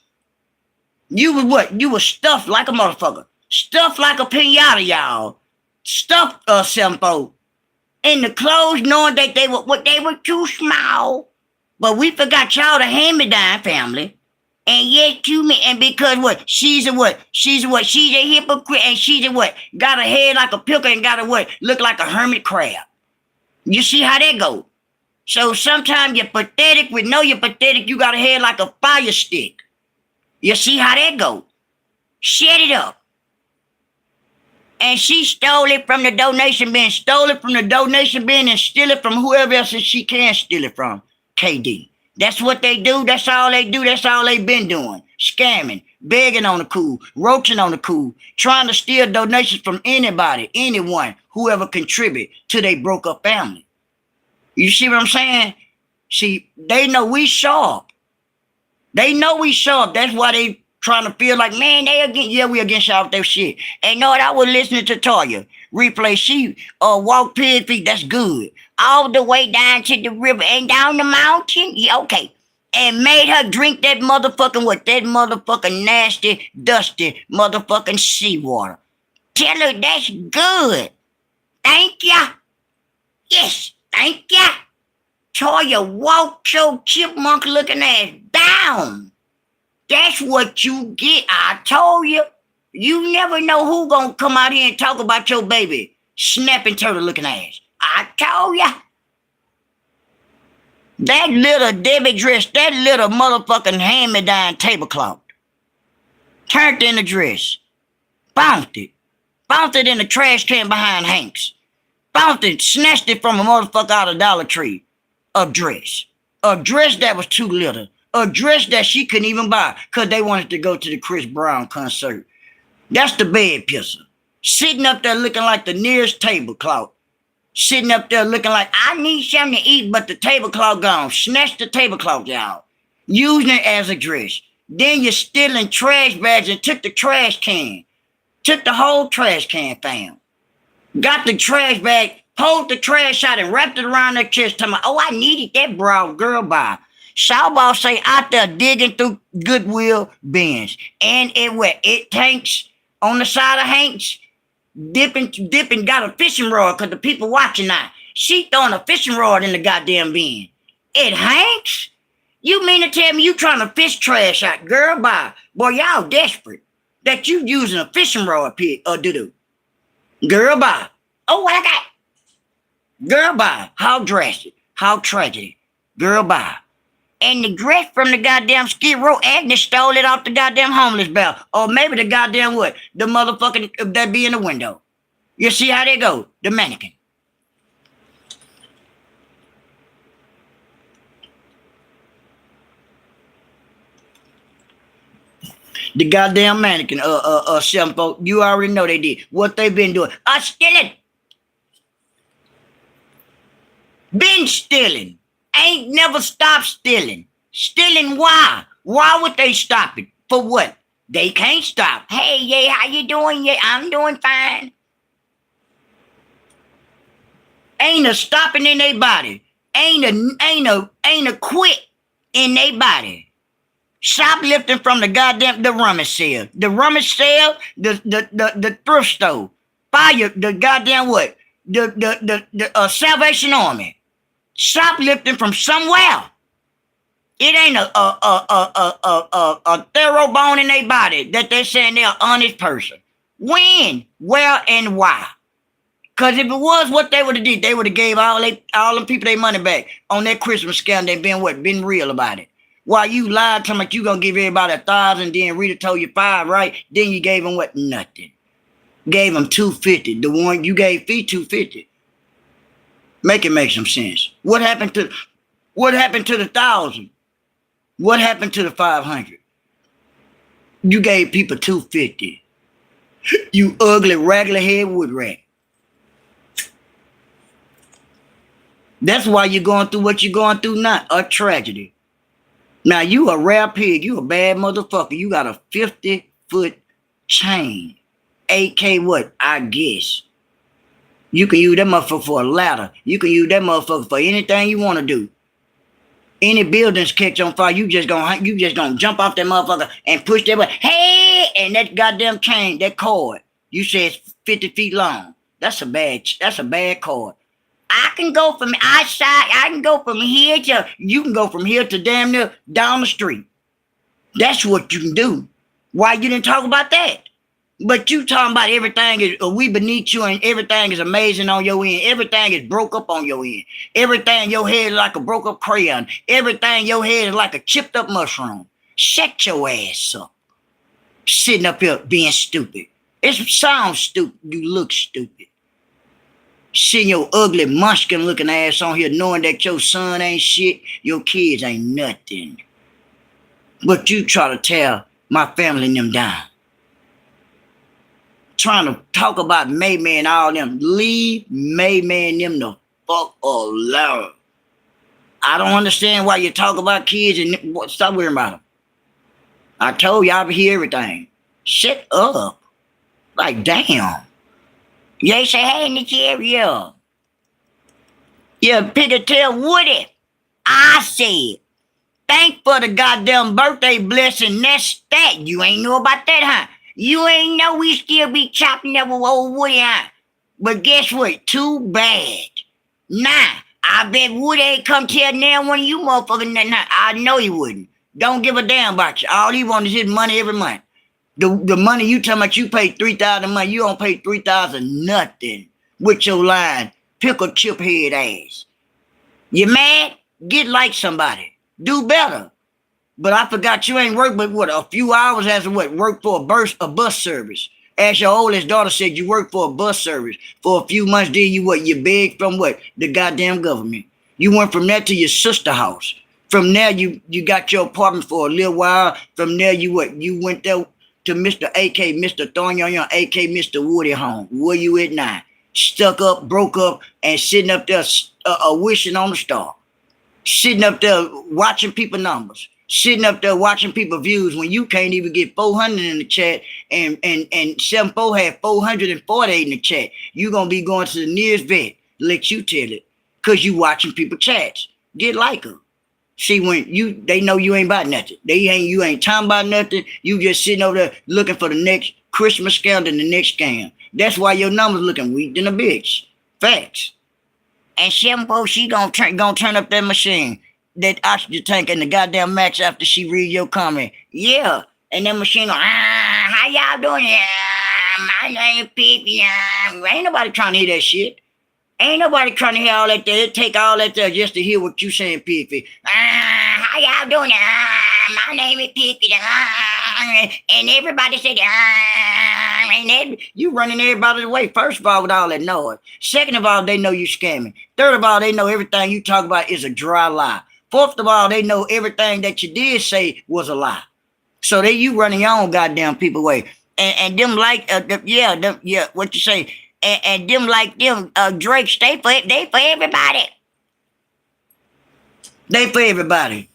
You was what? You was stuffed like a motherfucker. Stuffed like a pinata, y'all. Stuffed 7-4. In the clothes knowing that they were too small. But we forgot y'all the hand-me-down family. And yes, you me, and because what? She's a hypocrite, and she's a what? Got a head like a pickle and got a what? Look like a hermit crab. You see how that go? So sometimes you're pathetic. We know you're pathetic. You got a head like a fire stick. You see how that go? Shut it up. And she stole it from the donation bin. Stole it from the donation bin and steal it from whoever else she can steal it from. KD. That's what they do. That's all they do. That's all they been doing. Scamming, begging on the cool, roaching on the cool, trying to steal donations from anybody, anyone, whoever contribute to their broke up family. You see what I'm saying? See, they know we sharp. They know we sharp. That's why they trying to feel like, man, we against y'all with their shit. And know what? I was listening to Toya replay. She walked Pigfeet. That's good. All the way down to the river and down the mountain. Yeah, okay. And made her drink that motherfucking nasty, dusty motherfucking seawater. Tell her that's good. Thank ya. Yes, thank ya. Toya walked your chipmunk looking ass down. That's what you get. I told you. You never know who gonna come out here and talk about your baby snapping turtle looking ass. I told ya. That little Debbie dress, that little motherfucking hand-me-down tablecloth. Turned in the dress. Bounced it. Bounced it in the trash can behind Hank's. Bounced it, snatched it from a motherfucker out of Dollar Tree. A dress. A dress that was too little. A dress that she couldn't even buy because they wanted to go to the Chris Brown concert. That's the bed pisser. Sitting up there looking like the nearest tablecloth. Sitting up there looking like, I need something to eat, but the tablecloth gone. Snatched the tablecloth out. Using it as a dress. Then you're stealing trash bags and took the trash can. Took the whole trash can, fam. Got the trash bag, pulled the trash out and wrapped it around their chest. Telling me, oh, I needed that brown girl by. Shawball say out there digging through Goodwill bins. And it tanks on the side of Hank's, dipping, got a fishing rod because the people watching now. She throwing a fishing rod in the goddamn bin. It Hanks? You mean to tell me you trying to fish trash out? Girl, bye. Boy, y'all desperate that you using a fishing rod, pig, or doo-doo. Girl, bye. Oh, what I got? Girl, bye. How drastic. How tragedy. Girl, bye. And the dress from the goddamn Skid Row, Agnes stole it off the goddamn homeless bell. Or maybe the goddamn what? The motherfucking, that be in the window. You see how they go? The mannequin. The goddamn mannequin, some folk, you already know they did. What they been doing. Stealing. Been stealing. Ain't never stopped stealing. Stealing why? Why would they stop it? For what? They can't stop. Hey, yeah, how you doing? Yeah, I'm doing fine. Ain't a stopping in their body. Ain't a quit in their body. Shoplifting from the goddamn the rummage sale. The rummage sale, the thrift store. Fire, the goddamn what? The Salvation Army. Shoplifting from somewhere. It ain't a thorough bone in their body that they're saying they're an honest person. When, where, and why? Because if it was what they would have did, they would have gave all them people their money back on that Christmas scam. They been real about it. While you lied to me, you gonna give everybody 1,000, then Rita told you 5, right? Then you gave them what? Nothing. Gave them $250. The one you gave fee $250. Make some sense. What happened to the 1,000? What happened to the 500? You gave people $250. You ugly, raggedy head wood rat. That's why you're going through what you're going through now. A tragedy. Now, you a rare pig. You a bad motherfucker. You got a 50-foot chain. AK what? I guess. You can use that motherfucker for a ladder. You can use that motherfucker for anything you want to do. Any buildings catch on fire, you just gonna jump off that motherfucker and push that button. Hey, and that goddamn chain, that cord, you say it's 50 feet long. That's a bad cord. I can go from outside. I can go from here to. You can go from here to damn near down the street. That's what you can do. Why you didn't talk about that? But you talking about everything is we beneath you and everything is amazing on your end. Everything is broke up on your end. Everything your head is like a broke up crayon. Everything your head is like a chipped up mushroom. Shut your ass up. Sitting up here being stupid. It sounds stupid. You look stupid. Seeing your ugly munchkin looking ass on here knowing that your son ain't shit. Your kids ain't nothing. But you try to tear my family and them down. Trying to talk about Mayman and all them. Leave Mayman and them the fuck alone. I don't understand why you talk about kids and stop worrying about them. I told you I hear everything. Shut up. Like, damn. They say, hey, Nigeria. You pick tell Woody. I said, thank for the goddamn birthday blessing. That's that. You ain't know about that, huh? You ain't know we still be chopping up with old Woody, huh? But guess what? Too bad. Nah, I bet Woody ain't come tell now one of you motherfuckers nothing. I know he wouldn't. Don't give a damn about you. All he wants is his money every month. The money you talking about, you pay $3,000 a month. You don't pay $3,000 nothing with your line. Pickle chip head ass. You mad? Get like somebody. Do better. But I forgot you ain't worked but what, a few hours as a what? Work for a bus service. As your oldest daughter said, you worked for a bus service for a few months. Then you what? You begged from what? The goddamn government. You went from there to your sister house. From there, you got your apartment for a little while. From there, you what? You went there to Mr. AK, Mr. Thornyon, AK, Mr. Woody home. Where you at now? Stuck up, broke up, and sitting up there wishing on the star. Sitting up there watching people numbers. Sitting up there watching people views when you can't even get 400 in the chat and 74 had 448 in the chat. You gonna be going to the nearest vet, let you tell it, cause you watching people chats. Get like them. See, when they know you ain't about nothing. You ain't talking about nothing. You just sitting over there looking for the next Christmas scam than the next scam. That's why your numbers looking weak than a bitch. Facts. And Shimbo, she gonna turn up that machine, that oxygen tank in the goddamn max after she read your comment. Yeah. And that machine go, how y'all doing? My name is Pigfeet. Ain't nobody trying to hear that shit. Ain't nobody trying to hear all that there. It take all that there just to hear what you saying, Pigfeet. How y'all doing? My name is Pigfeet. And everybody said, and you running everybody away. First of all, with all that noise. Second of all, they know you scamming. Third of all, they know everything you talk about is a dry lie. Fourth of all, they know everything that you did say was a lie. So they you running your own goddamn people away. And them like, what you say? And them like them, Drake, they for everybody. They for everybody.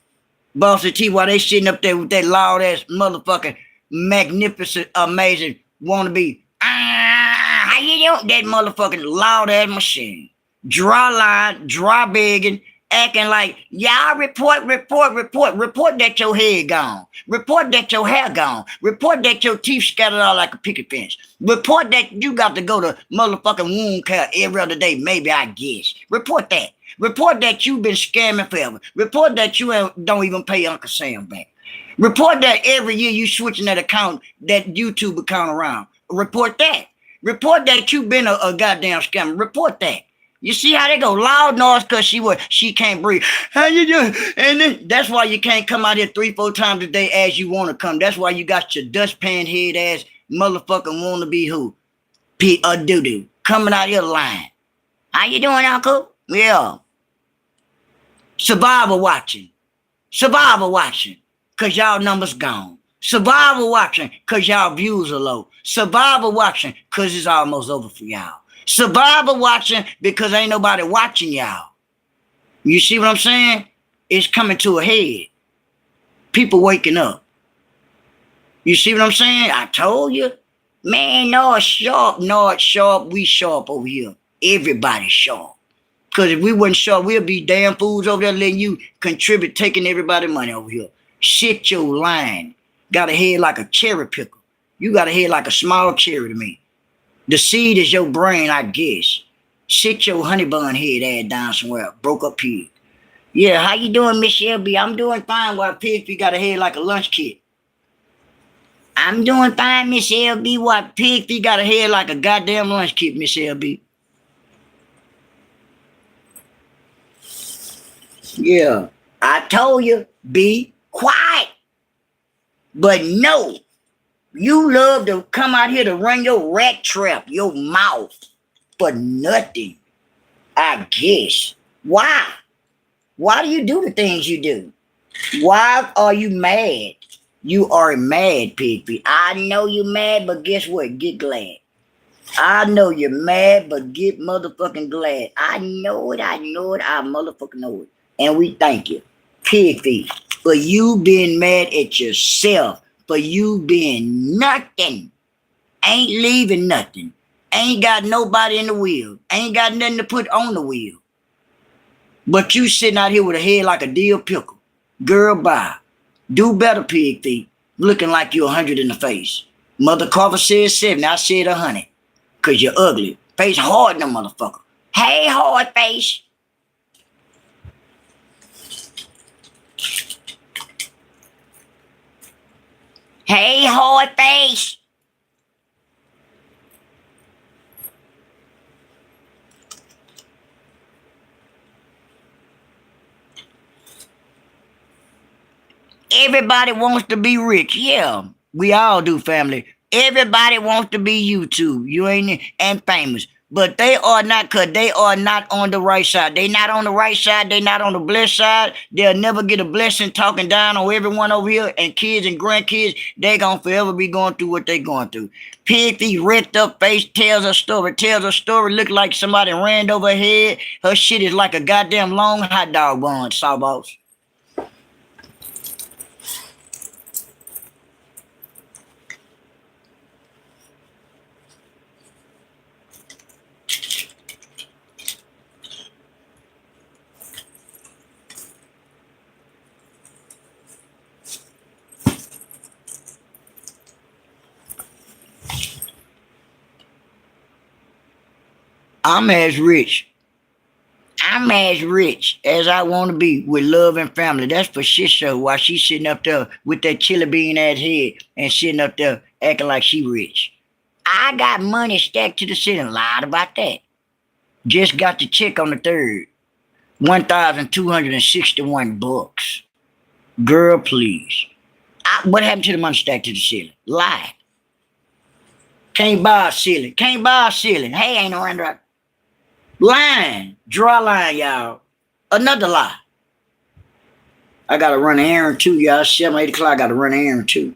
Bossy T, while they sitting up there with that loud ass motherfucking magnificent, amazing wannabe. How you doing? That motherfucking loud ass machine. Dry line, dry begging, acting like y'all report that your head gone. Report that your hair gone. Report that your teeth scattered out like a picket fence. Report that you got to go to motherfucking wound care every other day, maybe I guess. Report that. Report that you've been scamming forever. Report that you don't even pay Uncle Sam back. Report that every year you switching that account, that YouTube account around. Report that. Report that you've been a goddamn scammer. Report that. You see how they go loud noise because she can't breathe. How you doing? And then that's why you can't come out here 3-4 times a day as you want to come. That's why you got your dustpan head ass motherfucking wanna be who? Doo-doo. Coming out here lying. How you doing, Uncle? Yeah. Survivor watching. Survivor watching. Cause y'all numbers gone. Survivor watching cause y'all views are low. Survivor watching cause it's almost over for y'all. Survivor watching because ain't nobody watching y'all. You see what I'm saying? It's coming to a head. People waking up. You see what I'm saying? I told you. Man, North sharp, we sharp over here. Everybody sharp. Because if we wasn't sharp, we'll be damn fools over there letting you contribute, taking everybody's money over here. Shit your line. Got a head like a cherry pickle. You got a head like a small cherry to me. The seed is your brain, I guess. Sit your honey bun head ass down somewhere. Broke up pig. Yeah, how you doing, Miss LB? I'm doing fine while Pigfeet got a head like a lunch kit. I'm doing fine, Miss LB, while Pigfeet got a head like a goddamn lunch kit, Miss LB. Yeah, I told you, be quiet. But no. You love to come out here to run your rat trap, your mouth, for nothing, I guess. Why? Why do you do the things you do? Why are you mad? You are mad, Pigfeet. I know you're mad, but guess what? Get glad. I know you're mad, but get motherfucking glad. I know it, I motherfucking know it. And we thank you, Pigfeet, for you being mad at yourself. For you being nothing. Ain't leaving nothing. Ain't got nobody in the wheel. Ain't got nothing to put on the wheel. But you sitting out here with a head like a dill pickle. Girl, bye. Do better, Pigfeet. Looking like you're 100 in the face. Mother Carver said 70. I said 100. Because you're ugly. Face hard, no motherfucker. Hey, hard face. Hey, hard face. Everybody wants to be rich. Yeah, we all do, family. Everybody wants to be YouTube. You ain't and famous. But they are not, because they are not on the right side. They not on the right side. They not on the blessed side. They'll never get a blessing talking down on everyone over here. And kids and grandkids, they gonna forever be going through what they going through. Pigfeet wrecked up face tells a story. Look like somebody ran over her head. Her shit is like a goddamn long hot dog bun, sawboss. I'm as rich. I'm as rich as I want to be with love and family. That's for shit show. While she's sitting up there with that chili bean ass head and sitting up there acting like she rich. I got money stacked to the ceiling. Lied about that. Just got the check on the third. $1,261. Girl, please. What happened to the money stacked to the ceiling? Lie. Can't buy a ceiling. Can't buy a ceiling. Hey, ain't no under. Line. Draw a line, y'all. Another lie. I gotta run an errand too, y'all. 7, 8 o'clock, I gotta run an errand too.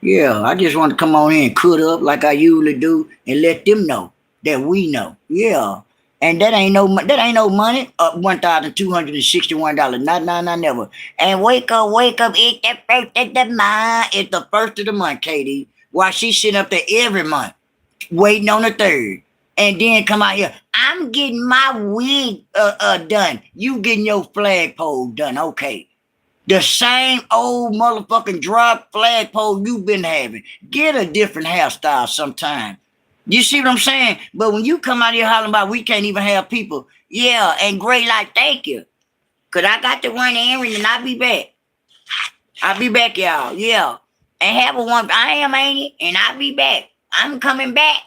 Yeah, I just want to come on here and cut up like I usually do and let them know that we know. Yeah. And that ain't no money. $1,261. Not never. And wake up, it's the first of the month. It's the first of the month, Katie. While she's sitting up there every month, waiting on the third. And then come out here. I'm getting my wig done. You getting your flagpole done. Okay. The same old motherfucking drop flagpole you've been having. Get a different hairstyle sometime. You see what I'm saying? But when you come out here hollering about we can't even have people, yeah, and great like thank you. Cause I got to run the errand and I'll be back. I'll be back, y'all. Yeah. And have a one. I am, ain't it? And I'll be back. I'm coming back.